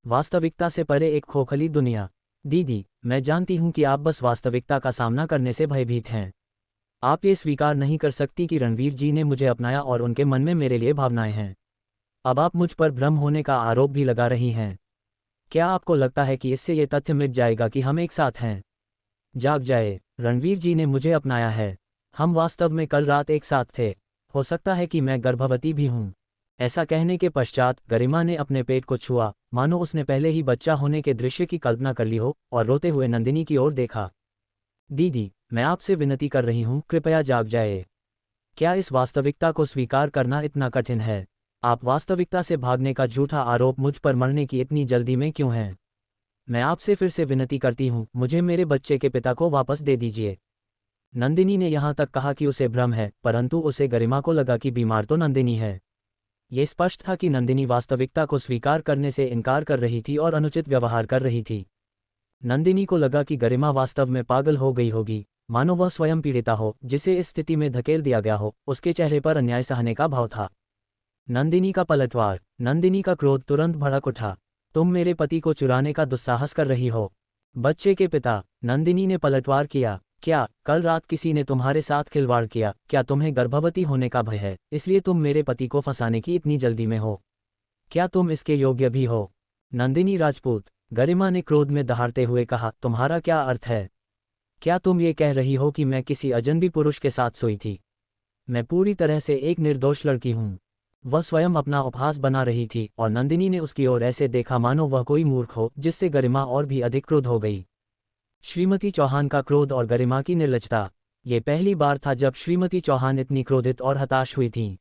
वास्तविकता से परे एक खोखली दुनिया। दीदी, मैं जानती हूँ कि आप बस वास्तविकता का सामना करने से भयभीत हैं। आप ये स्वीकार नहीं कर सकती कि रणवीर जी ने मुझे अपनाया और उनके मन में मेरे लिए भावनाएं हैं। अब आप मुझ पर भ्रम होने का आरोप भी लगा रही हैं। क्या आपको लगता है कि इससे ये तथ्य मिट जाएगा कि हम एक साथ हैं? जाग जाए, रणवीर जी ने मुझे अपनाया है। हम वास्तव में कल रात एक साथ थे। हो सकता है कि मैं गर्भवती भी हूँ। ऐसा कहने के पश्चात गरिमा ने अपने पेट को छुआ, मानो उसने पहले ही बच्चा होने के दृश्य की कल्पना कर ली हो, और रोते हुए नंदिनी की ओर देखा। दीदी, मैं आपसे विनती कर रही हूँ, कृपया जाग जाए। क्या इस वास्तविकता को स्वीकार करना इतना कठिन है? आप वास्तविकता से भागने का झूठा आरोप मुझ पर मरने की इतनी जल्दी में क्यों हैं? मैं आपसे फिर से विनती करती हूँ, मुझे मेरे बच्चे के पिता को वापस दे दीजिए। नंदिनी ने यहाँ तक कहा कि उसे भ्रम है, परंतु उसे गरिमा को लगा कि बीमार तो नंदिनी है। ये स्पष्ट था कि नंदिनी वास्तविकता को स्वीकार करने से इनकार कर रही थी और अनुचित व्यवहार कर रही थी। नंदिनी को लगा कि गरिमा वास्तव में पागल हो गई होगी, मानो वह स्वयं पीड़िता हो, जिसे इस स्थिति में धकेल दिया गया हो। उसके चेहरे पर अन्याय सहने का भाव था। नंदिनी का पलटवार। नंदिनी का क्रोध तुरंत भड़क उठा। तुम मेरे पति को चुराने का दुस्साहस कर रही हो। बच्चे के पिता। नंदिनी ने पलटवार किया। क्या कल रात किसी ने तुम्हारे साथ खिलवाड़ किया? क्या तुम्हें गर्भवती होने का भय है, इसलिए तुम मेरे पति को फंसाने की इतनी जल्दी में हो? क्या तुम इसके योग्य भी हो? नंदिनी राजपूत। गरिमा ने क्रोध में दहाड़ते हुए कहा, तुम्हारा क्या अर्थ है? क्या तुम ये कह रही हो कि मैं किसी अजनबी पुरुष के साथ सोई थी? मैं पूरी तरह से एक निर्दोष लड़की हूँ। वह स्वयं अपना उपहास बना रही थी और नंदिनी ने उसकी ओर ऐसे देखा मानो वह कोई मूर्ख हो, जिससे गरिमा और भी अधिक क्रोध हो गई। श्रीमती चौहान का क्रोध और गरिमा की निर्लजता। ये पहली बार था जब श्रीमती चौहान इतनी क्रोधित और हताश हुई थीं।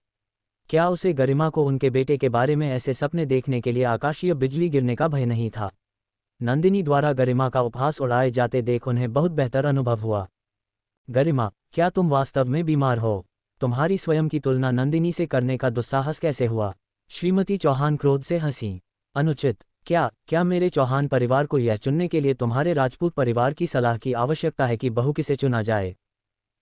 क्या उसे गरिमा को उनके बेटे के बारे में ऐसे सपने देखने के लिए आकाशीय बिजली गिरने का भय नहीं था? नंदिनी द्वारा गरिमा का उपहास उड़ाए जाते देख उन्हें बहुत बेहतर अनुभव हुआ। गरिमा, क्या तुम वास्तव में बीमार हो? तुम्हारी स्वयं की तुलना नंदिनी से करने का दुस्साहस कैसे हुआ? श्रीमती चौहान क्रोध से हंसी। अनुचित। क्या मेरे चौहान परिवार को यह चुनने के लिए तुम्हारे राजपूत परिवार की सलाह की आवश्यकता है कि बहू किसे चुना जाए?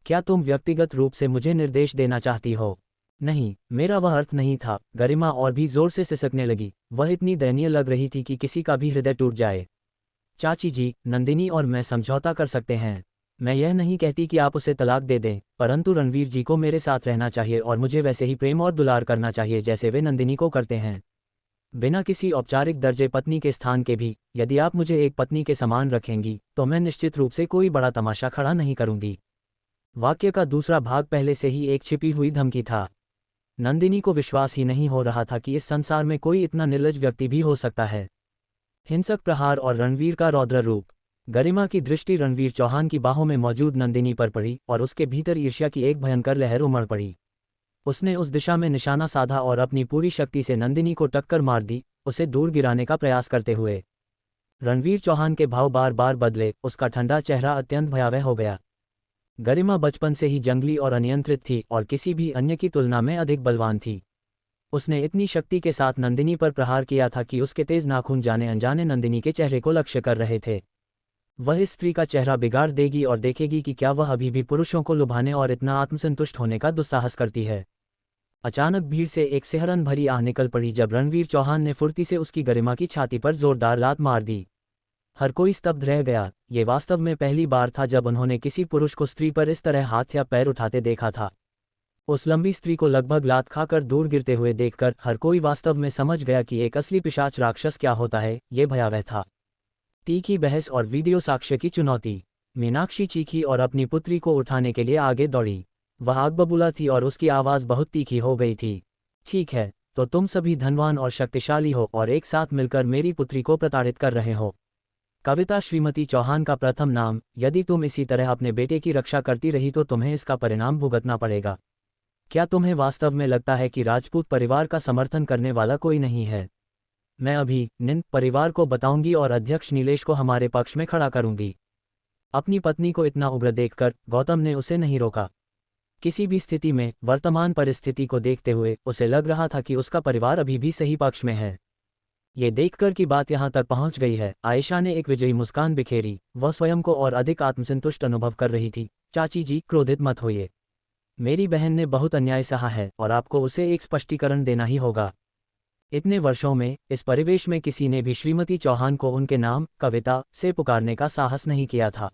क्या तुम व्यक्तिगत रूप से मुझे निर्देश देना चाहती हो? नहीं, मेरा वह अर्थ नहीं था। गरिमा और भी जोर से सिसकने लगी। वह इतनी दयनीय लग रही थी कि किसी का भी हृदय टूट जाए। चाची जी, नंदिनी और मैं समझौता कर सकते हैं। मैं यह नहीं कहती कि आप उसे तलाक दे दें, परंतु रणवीर जी को मेरे साथ रहना चाहिए और मुझे वैसे ही प्रेम और दुलार करना चाहिए जैसे वे नंदिनी को करते हैं। बिना किसी औपचारिक दर्जे पत्नी के स्थान के भी, यदि आप मुझे एक पत्नी के समान रखेंगी, तो मैं निश्चित रूप से कोई बड़ा तमाशा खड़ा नहीं करूंगी। वाक्य का दूसरा भाग पहले से ही एक छिपी हुई धमकी था। नंदिनी को विश्वास ही नहीं हो रहा था कि इस संसार में कोई इतना निर्लज्ज व्यक्ति भी हो सकता है। हिंसक प्रहार और रणवीर का रौद्र रूप। गरिमा की दृष्टि रणवीर चौहान की बाहों में मौजूद नंदिनी पर पड़ी और उसके भीतर ईर्ष्या की एक भयंकर लहर उमड़ पड़ी। उसने उस दिशा में निशाना साधा और अपनी पूरी शक्ति से नंदिनी को टक्कर मार दी, उसे दूर गिराने का प्रयास करते हुए। रणवीर चौहान के भाव बार बार बदले, उसका ठंडा चेहरा अत्यंत भयावह हो गया। गरिमा बचपन से ही जंगली और अनियंत्रित थी और किसी भी अन्य की तुलना में अधिक बलवान थी। उसने इतनी शक्ति के साथ नंदिनी पर प्रहार किया था कि उसके तेज नाखून जाने अनजाने नंदिनी के चेहरे को लक्ष्य कर रहे थे। वह इस स्त्री का चेहरा बिगाड़ देगी और देखेगी कि क्या वह अभी भी पुरुषों को लुभाने और इतना आत्मसंतुष्ट होने का दुस्साहस करती है। अचानक भीड़ से एक सिहरन भरी आह निकल पड़ी जब रणवीर चौहान ने फुर्ती से उसकी गरिमा की छाती पर जोरदार लात मार दी। हर कोई स्तब्ध रह गया। ये वास्तव में पहली बार था जब उन्होंने किसी पुरुष को स्त्री पर इस तरह हाथ या पैर उठाते देखा था। उस लंबी स्त्री को लगभग लात खाकर दूर गिरते हुए देखकर हर कोई वास्तव में समझ गया कि एक असली पिशाच राक्षस क्या होता है। ये भयावह था। तीखी बहस और वीडियो साक्ष्य की चुनौती। मीनाक्षी चीखी और अपनी पुत्री को उठाने के लिए आगे दौड़ी। वह आग बबूला थी और उसकी आवाज़ बहुत तीखी हो गई थी। ठीक है, तो तुम सभी धनवान और शक्तिशाली हो और एक साथ मिलकर मेरी पुत्री को प्रताड़ित कर रहे हो। कविता श्रीमती चौहान का प्रथम नाम। यदि तुम इसी तरह अपने बेटे की रक्षा करती रही तो तुम्हें इसका परिणाम भुगतना पड़ेगा। क्या तुम्हें वास्तव में लगता है कि राजपूत परिवार का समर्थन करने वाला कोई नहीं है? मैं अभी निंद परिवार को बताऊंगी और अध्यक्ष नीलेश को हमारे पक्ष में खड़ा करूंगी। अपनी पत्नी को इतना उग्र देखकर गौतम ने उसे नहीं रोका। किसी भी स्थिति में वर्तमान परिस्थिति को देखते हुए उसे लग रहा था कि उसका परिवार अभी भी सही पक्ष में है। ये देखकर कि बात यहाँ तक पहुँच गई है, आयशा ने एक विजयी मुस्कान बिखेरी। वह स्वयं को और अधिक आत्मसंतुष्ट अनुभव कर रही थी। चाची जी, क्रोधित मत होइए। मेरी बहन ने बहुत अन्याय सहा है और आपको उसे एक स्पष्टीकरण देना ही होगा। इतने वर्षों में इस परिवेश में किसी ने भी श्रीमती चौहान को उनके नाम कविता से पुकारने का साहस नहीं किया था।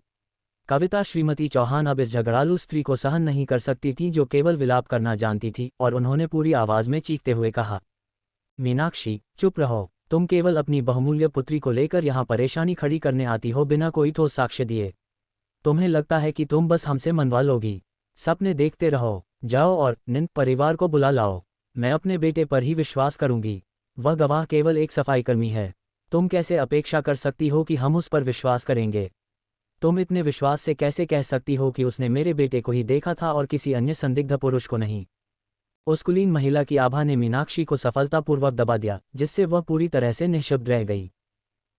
कविता श्रीमती चौहान अब इस झगड़ालू स्त्री को सहन नहीं कर सकती थी जो केवल विलाप करना जानती थी, और उन्होंने पूरी आवाज में चीखते हुए कहा, मीनाक्षी, चुप रहो। तुम केवल अपनी बहुमूल्य पुत्री को लेकर यहाँ परेशानी खड़ी करने आती हो बिना कोई ठोस साक्ष्य दिए। तुम्हें लगता है कि तुम बस हमसे मनवा लोगी। सपने देखते रहो। जाओ और निंद परिवार को बुला लाओ। मैं अपने बेटे पर ही विश्वास करूंगी। वह गवाह केवल एक सफाईकर्मी है। तुम कैसे अपेक्षा कर सकती हो कि हम उस पर विश्वास करेंगे? तुम इतने विश्वास से कैसे कह सकती हो कि उसने मेरे बेटे को ही देखा था और किसी अन्य संदिग्ध पुरुष को नहीं? उस कुलीन महिला की आभा ने मीनाक्षी को सफलतापूर्वक दबा दिया, जिससे वह पूरी तरह से निःशब्द रह गई।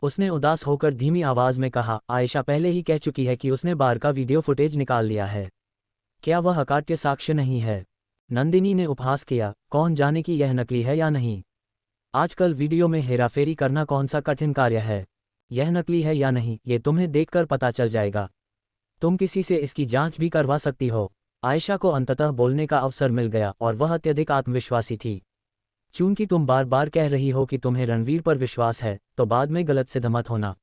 उसने उदास होकर धीमी आवाज में कहा, आयशा पहले ही कह चुकी है कि उसने बार का वीडियो फुटेज निकाल लिया है। क्या वह अकाट्य साक्ष्य नहीं है? नंदिनी ने उपहास किया। कौन जाने कि यह नकली है या नहीं। आजकल वीडियो में हेराफेरी करना कौन सा कठिन कार्य है। यह नकली है या नहीं, ये तुम्हें देखकर पता चल जाएगा। तुम किसी से इसकी जांच भी करवा सकती हो। आयशा को अंततः बोलने का अवसर मिल गया और वह अत्यधिक आत्मविश्वासी थी। चूंकि तुम बार बार कह रही हो कि तुम्हें रणवीर पर विश्वास है, तो बाद में गलत सिद्ध मत होना।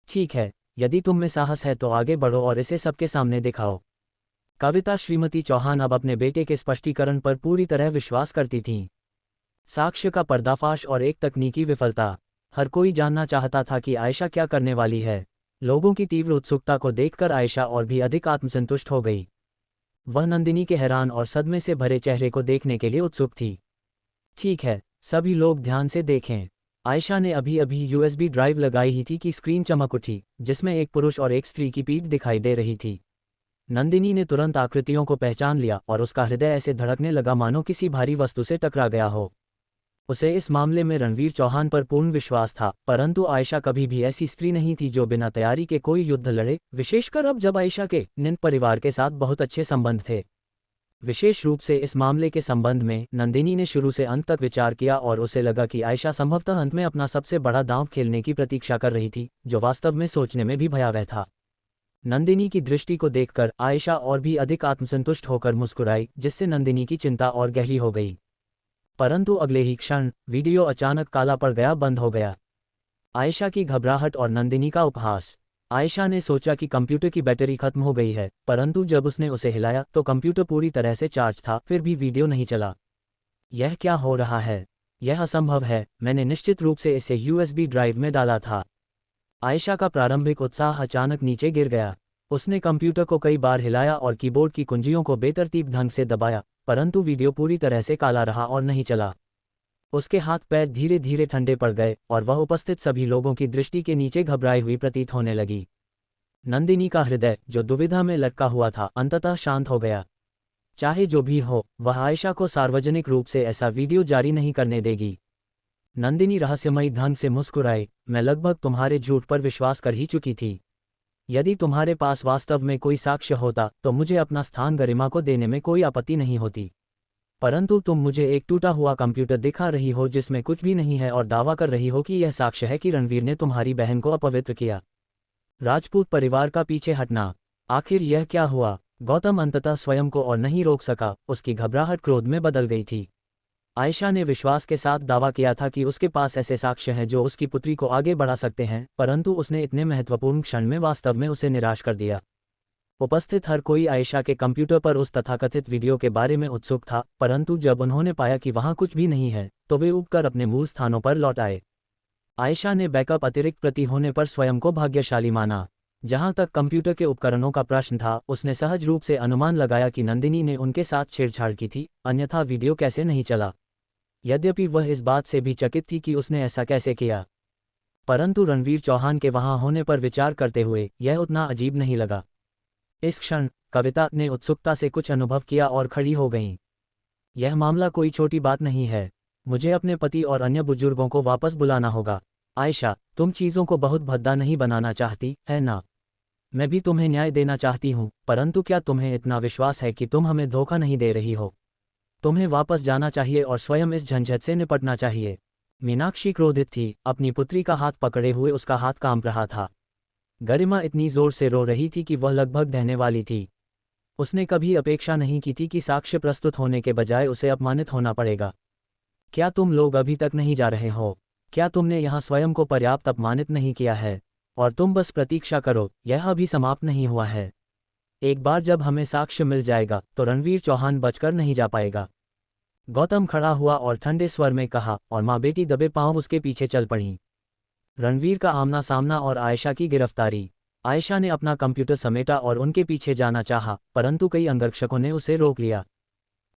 ठीक है, यदि तुम में साहस है तो आगे बढ़ो और इसे सबके सामने दिखाओ। कविता श्रीमती चौहान अब अपने बेटे के स्पष्टीकरण पर पूरी तरह विश्वास करती थीं। साक्ष्य का पर्दाफाश और एक तकनीकी विफलता। हर कोई जानना चाहता था कि आयशा क्या करने वाली है। लोगों की तीव्र उत्सुकता को देखकर आयशा और भी अधिक आत्मसंतुष्ट हो गई। वह नंदिनी के हैरान और सदमे से भरे चेहरे को देखने के लिए उत्सुक थी। ठीक है, सभी लोग ध्यान से देखें। आयशा ने अभी अभी यूएसबी ड्राइव लगाई ही थी कि स्क्रीन चमक उठी, जिसमें एक पुरुष और एक स्त्री की पीठ दिखाई दे रही थी। नंदिनी ने तुरंत आकृतियों को पहचान लिया और उसका हृदय ऐसे धड़कने लगा मानो किसी भारी वस्तु से टकरा गया हो। उसे इस मामले में रणवीर चौहान पर पूर्ण विश्वास था, परंतु आयशा कभी भी ऐसी स्त्री नहीं थी जो बिना तैयारी के कोई युद्ध लड़े, विशेषकर अब जब आयशा के निंद परिवार के साथ बहुत अच्छे संबंध थे। विशेष रूप से इस मामले के संबंध में नंदिनी ने शुरू से अंत तक विचार किया और उसे लगा कि आयशा संभवतः अंत में अपना सबसे बड़ा दांव खेलने की प्रतीक्षा कर रही थी, जो वास्तव में सोचने में भी भयावह था। नंदिनी की दृष्टि को देखकर आयशा और भी अधिक आत्मसंतुष्ट होकर मुस्कुराई, जिससे नंदिनी की चिंता और गहरी हो गई। परंतु अगले ही क्षण वीडियो अचानक काला पड़ गया, बंद हो गया। आयशा की घबराहट और नंदिनी का उपहास। आयशा ने सोचा कि कंप्यूटर की बैटरी खत्म हो गई है, परंतु जब उसने उसे हिलाया तो कंप्यूटर पूरी तरह से चार्ज था, फिर भी वीडियो नहीं चला। यह क्या हो रहा है? यह असंभव है, मैंने निश्चित रूप से इसे यूएसबी ड्राइव में डाला था। आयशा का प्रारंभिक उत्साह अचानक नीचे गिर गया। उसने कंप्यूटर को कई बार हिलाया और कीबोर्ड की कुंजियों को बेतरतीब ढंग से दबाया, परंतु वीडियो पूरी तरह से काला रहा और नहीं चला। उसके हाथ पैर धीरे धीरे ठंडे पड़ गए और वह उपस्थित सभी लोगों की दृष्टि के नीचे घबराई हुई प्रतीत होने लगी। नंदिनी का हृदय, जो दुविधा में लटका हुआ था, अंततः शांत हो गया। चाहे जो भी हो, वह आयशा को सार्वजनिक रूप से ऐसा वीडियो जारी नहीं करने देगी। नंदिनी रहस्यमयी ढंग से मुस्कुराई, मैं लगभग तुम्हारे झूठ पर विश्वास कर ही चुकी थी। यदि तुम्हारे पास वास्तव में कोई साक्ष्य होता तो मुझे अपना स्थान गरिमा को देने में कोई आपत्ति नहीं होती। परंतु तुम मुझे एक टूटा हुआ कंप्यूटर दिखा रही हो जिसमें कुछ भी नहीं है और दावा कर रही हो कि यह साक्ष्य है कि रणवीर ने तुम्हारी बहन को अपवित्र किया। राजपूत परिवार का पीछे हटना। आखिर यह क्या हुआ? गौतम अंततः स्वयं को और नहीं रोक सका, उसकी घबराहट क्रोध में बदल गई थी। आयशा ने विश्वास के साथ दावा किया था कि उसके पास ऐसे साक्ष्य हैं जो उसकी पुत्री को आगे बढ़ा सकते हैं, परंतु उसने इतने महत्वपूर्ण क्षण में वास्तव में उसे निराश कर दिया। उपस्थित हर कोई आयशा के कंप्यूटर पर उस तथाकथित वीडियो के बारे में उत्सुक था, परंतु जब उन्होंने पाया कि वहां कुछ भी नहीं है तो वे उबकर अपने मूल स्थानों पर लौट आए। आयशा ने बैकअप अतिरिक्त प्रति होने पर स्वयं को भाग्यशाली माना। जहां तक कंप्यूटर के उपकरणों का प्रश्न था, उसने सहज रूप से अनुमान लगाया कि नंदिनी ने उनके साथ छेड़छाड़ की थी, अन्यथा वीडियो कैसे नहीं चला। यद्यपि वह इस बात से भी चकित थी कि उसने ऐसा कैसे किया, परंतु रणवीर चौहान के वहां होने पर विचार करते हुए यह उतना अजीब नहीं लगा। इस क्षण कविता ने उत्सुकता से कुछ अनुभव किया और खड़ी हो गईं। यह मामला कोई छोटी बात नहीं है। मुझे अपने पति और अन्य बुजुर्गों को वापस बुलाना होगा। आयशा, तुम चीज़ों को बहुत भद्दा नहीं बनाना चाहती, है ना? मैं भी तुम्हें न्याय देना चाहती हूँ, परंतु क्या तुम्हें इतना विश्वास है कि तुम हमें धोखा नहीं दे रही हो? तुम्हें वापस जाना चाहिए और स्वयं इस झंझट से निपटना चाहिए। मीनाक्षी क्रोधित थी, अपनी पुत्री का हाथ पकड़े हुए उसका हाथ कांप रहा था। गरिमा इतनी जोर से रो रही थी कि वह लगभग बहने वाली थी। उसने कभी अपेक्षा नहीं की थी कि साक्ष्य प्रस्तुत होने के बजाय उसे अपमानित होना पड़ेगा। क्या तुम लोग अभी तक नहीं जा रहे हो? क्या तुमने यहाँ स्वयं को पर्याप्त अपमानित नहीं किया है? और तुम बस प्रतीक्षा करो, यह अभी समाप्त नहीं हुआ है। एक बार जब हमें साक्ष्य मिल जाएगा तो रणवीर चौहान बचकर नहीं जा पाएगा। गौतम खड़ा हुआ और ठंडे स्वर में कहा, और माँ बेटी दबे पांव उसके पीछे चल पड़ी। रणवीर का आमना सामना और आयशा की गिरफ्तारी। आयशा ने अपना कंप्यूटर समेटा और उनके पीछे जाना चाहा, परंतु कई अंगरक्षकों ने उसे रोक लिया।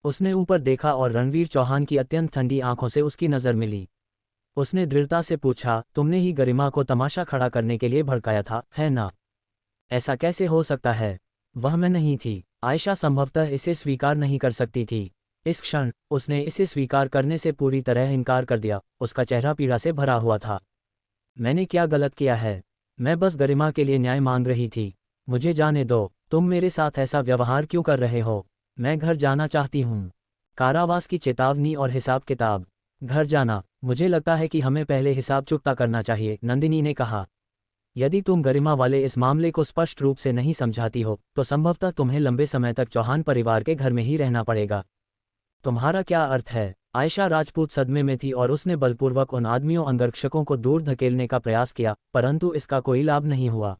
उसने ऊपर देखा और रणवीर चौहान की अत्यंत ठंडी आंखों से उसकी नज़र मिली। उसने दृढ़ता से पूछा, तुमने ही गरिमा को तमाशा खड़ा करने के लिए भड़काया था, है ना? ऐसा कैसे हो सकता है? वह मैं नहीं थी। आयशा संभवतः इसे स्वीकार नहीं कर सकती थी। इस क्षण उसने इसे स्वीकार करने से पूरी तरह इनकार कर दिया। उसका चेहरा पीड़ा से भरा हुआ था। मैंने क्या गलत किया है? मैं बस गरिमा के लिए न्याय मांग रही थी। मुझे जाने दो। तुम मेरे साथ ऐसा व्यवहार क्यों कर रहे हो? मैं घर जाना चाहती हूँ। कारावास की चेतावनी और हिसाब किताब। घर जाना? मुझे लगता है कि हमें पहले हिसाब चुकता करना चाहिए, नंदिनी ने कहा। यदि तुम गरिमा वाले इस मामले को स्पष्ट रूप से नहीं समझाती हो तो संभवतः तुम्हें लंबे समय तक चौहान परिवार के घर में ही रहना पड़ेगा। तुम्हारा क्या अर्थ है? आयशा राजपूत सदमे में थी और उसने बलपूर्वक उन आदमियों अंगरक्षकों को दूर धकेलने का प्रयास किया, परंतु इसका कोई लाभ नहीं हुआ।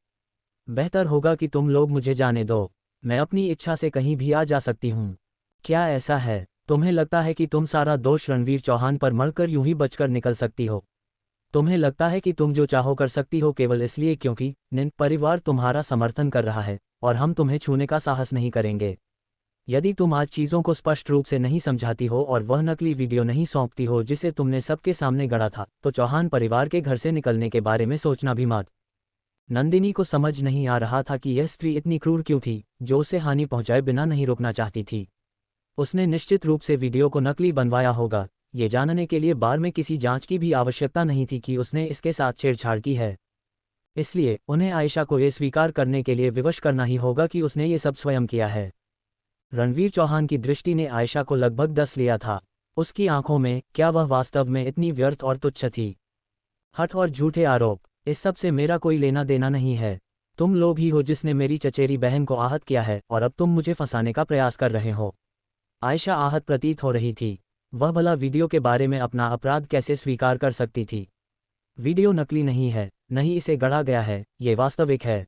बेहतर होगा कि तुम लोग मुझे जाने दो। मैं अपनी इच्छा से कहीं भी आ जा सकती हूँ। क्या ऐसा है? तुम्हें लगता है कि तुम सारा दोष रणवीर चौहान पर मढ़कर यूं ही बचकर निकल सकती हो? तुम्हें लगता है कि तुम जो चाहो कर सकती हो केवल इसलिए क्योंकि परिवार तुम्हारा समर्थन कर रहा है और हम तुम्हें छूने का साहस नहीं करेंगे? यदि तुम आज चीज़ों को स्पष्ट रूप से नहीं समझाती हो और वह नकली वीडियो नहीं सौंपती हो जिसे तुमने सबके सामने गढ़ा था, तो चौहान परिवार के घर से निकलने के बारे में सोचना भी मत। नंदिनी को समझ नहीं आ रहा था कि यह स्त्री इतनी क्रूर क्यों थी, जो उसे हानि पहुंचाए बिना नहीं रुकना चाहती थी। उसने निश्चित रूप से वीडियो को नकली बनवाया होगा। ये जानने के लिए बार में किसी जांच की भी आवश्यकता नहीं थी कि उसने इसके साथ छेड़छाड़ की है। इसलिए उन्हें आयशा को ये स्वीकार करने के लिए विवश करना ही होगा कि उसने ये सब स्वयं किया है। रणवीर चौहान की दृष्टि ने आयशा को लगभग डस लिया था। उसकी आंखों में क्या वह वास्तव में इतनी व्यर्थ और तुच्छ थी? हठ और झूठे आरोप, इस सब से मेरा कोई लेना देना नहीं है। तुम लोग ही हो जिसने मेरी चचेरी बहन को आहत किया है और अब तुम मुझे फंसाने का प्रयास कर रहे हो। आयशा आहत प्रतीत हो रही थी। वह भला वीडियो के बारे में अपना अपराध कैसे स्वीकार कर सकती थी? वीडियो नकली नहीं है, नहीं, इसे गढ़ा गया है, ये वास्तविक है।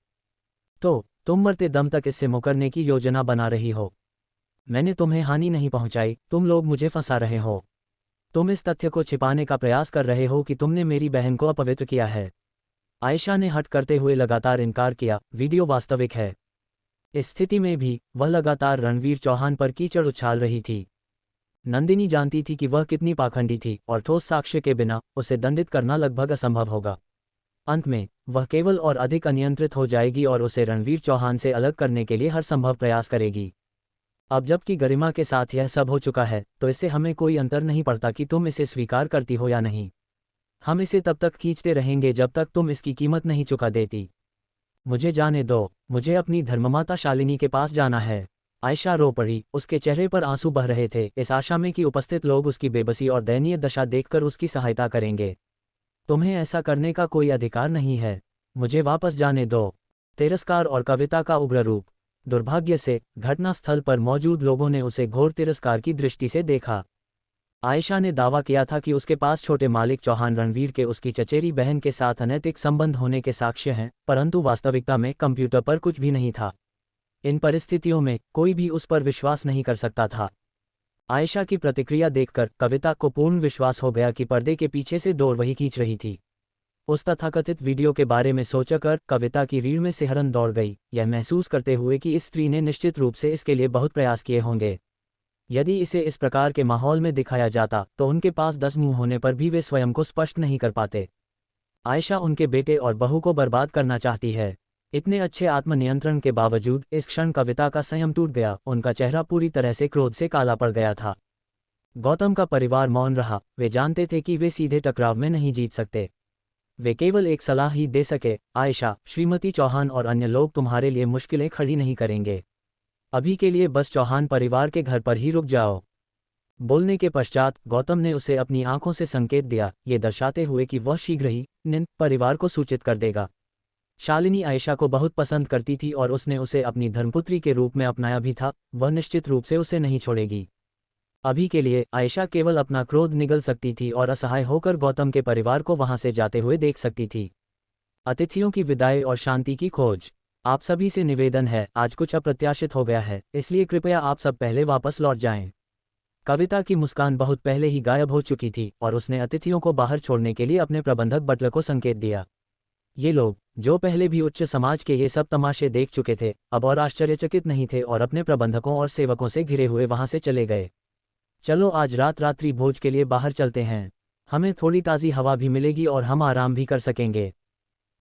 तो तुम मरते दम तक इससे मुकरने की योजना बना रही हो। मैंने तुम्हें हानि नहीं पहुंचाई, तुम लोग मुझे फंसा रहे हो। तुम इस तथ्य को छिपाने का प्रयास कर रहे हो कि तुमने मेरी बहन को अपवित्र किया है। आयशा ने हट करते हुए लगातार इनकार किया, वीडियो वास्तविक है। इस स्थिति में भी वह लगातार रणवीर चौहान पर कीचड़ उछाल रही थी। नंदिनी जानती थी कि वह कितनी पाखंडी थी और ठोस साक्ष्य के बिना उसे दंडित करना लगभग असंभव होगा। अंत में वह केवल और अधिक अनियंत्रित हो जाएगी और उसे रणवीर चौहान से अलग करने के लिए हर संभव प्रयास करेगी। अब जबकि गरिमा के साथ यह सब हो चुका है, तो इससे हमें कोई अंतर नहीं पड़ता कि तुम इसे स्वीकार करती हो या नहीं। हम इसे तब तक खींचते रहेंगे जब तक तुम इसकी कीमत नहीं चुका देती। मुझे जाने दो, मुझे अपनी धर्ममाता शालिनी के पास जाना है। आयशा रो पड़ी, उसके चेहरे पर आंसू बह रहे थे, इस आशा में कि उपस्थित लोग उसकी बेबसी और दयनीय दशा देखकर उसकी सहायता करेंगे। तुम्हें ऐसा करने का कोई अधिकार नहीं है, मुझे वापस जाने दो। तिरस्कार और कविता का उग्र रूप। दुर्भाग्य से घटनास्थल पर मौजूद लोगों ने उसे घोर तिरस्कार की दृष्टि से देखा। आयशा ने दावा किया था कि उसके पास छोटे मालिक चौहान रणवीर के उसकी चचेरी बहन के साथ अनैतिक संबंध होने के साक्ष्य हैं, परंतु वास्तविकता में कंप्यूटर पर कुछ भी नहीं था। इन परिस्थितियों में कोई भी उस पर विश्वास नहीं कर सकता था। आयशा की प्रतिक्रिया देखकर कविता को पूर्ण विश्वास हो गया कि पर्दे के पीछे से डोर वही खींच रही थी। उस तथाकथित वीडियो के बारे में सोचकर कविता की रीढ़ में सिहरन दौड़ गई, यह महसूस करते हुए कि इस स्त्री ने निश्चित रूप से इसके लिए बहुत प्रयास किए होंगे। यदि इसे इस प्रकार के माहौल में दिखाया जाता तो उनके पास 10 मुंह होने पर भी वे स्वयं को स्पष्ट नहीं कर पाते। आयशा उनके बेटे और बहू को बर्बाद करना चाहती है। इतने अच्छे आत्मनियंत्रण के बावजूद इस क्षण कविता का संयम टूट गया, उनका चेहरा पूरी तरह से क्रोध से काला पड़ गया था। गौतम का परिवार मौन रहा, वे जानते थे कि वे सीधे टकराव में नहीं जीत सकते। वे केवल एक सलाह ही दे सके, आयशा, श्रीमती चौहान और अन्य लोग तुम्हारे लिए मुश्किलें खड़ी नहीं करेंगे। अभी के लिए बस चौहान परिवार के घर पर ही रुक जाओ। बोलने के पश्चात गौतम ने उसे अपनी आंखों से संकेत दिया, ये दर्शाते हुए कि वह शीघ्र ही परिवार को सूचित कर देगा। शालिनी आयशा को बहुत पसंद करती थी और उसने उसे अपनी धर्मपुत्री के रूप में अपनाया भी था, वह निश्चित रूप से उसे नहीं छोड़ेगी। अभी के लिए आयशा केवल अपना क्रोध निगल सकती थी और असहाय होकर गौतम के परिवार को वहां से जाते हुए देख सकती थी। अतिथियों की विदाई और शांति की खोज। आप सभी से निवेदन है, आज कुछ अप्रत्याशित हो गया है, इसलिए कृपया आप सब पहले वापस लौट जाएं। कविता की मुस्कान बहुत पहले ही गायब हो चुकी थी और उसने अतिथियों को बाहर छोड़ने के लिए अपने प्रबंधक बटलर को संकेत दिया। ये लोग, जो पहले भी उच्च समाज के ये सब तमाशे देख चुके थे, अब और आश्चर्यचकित नहीं थे और अपने प्रबंधकों और सेवकों से घिरे हुए वहां से चले गए। चलो आज रात रात्रि भोज के लिए बाहर चलते हैं, हमें थोड़ी ताज़ी हवा भी मिलेगी और हम आराम भी कर सकेंगे।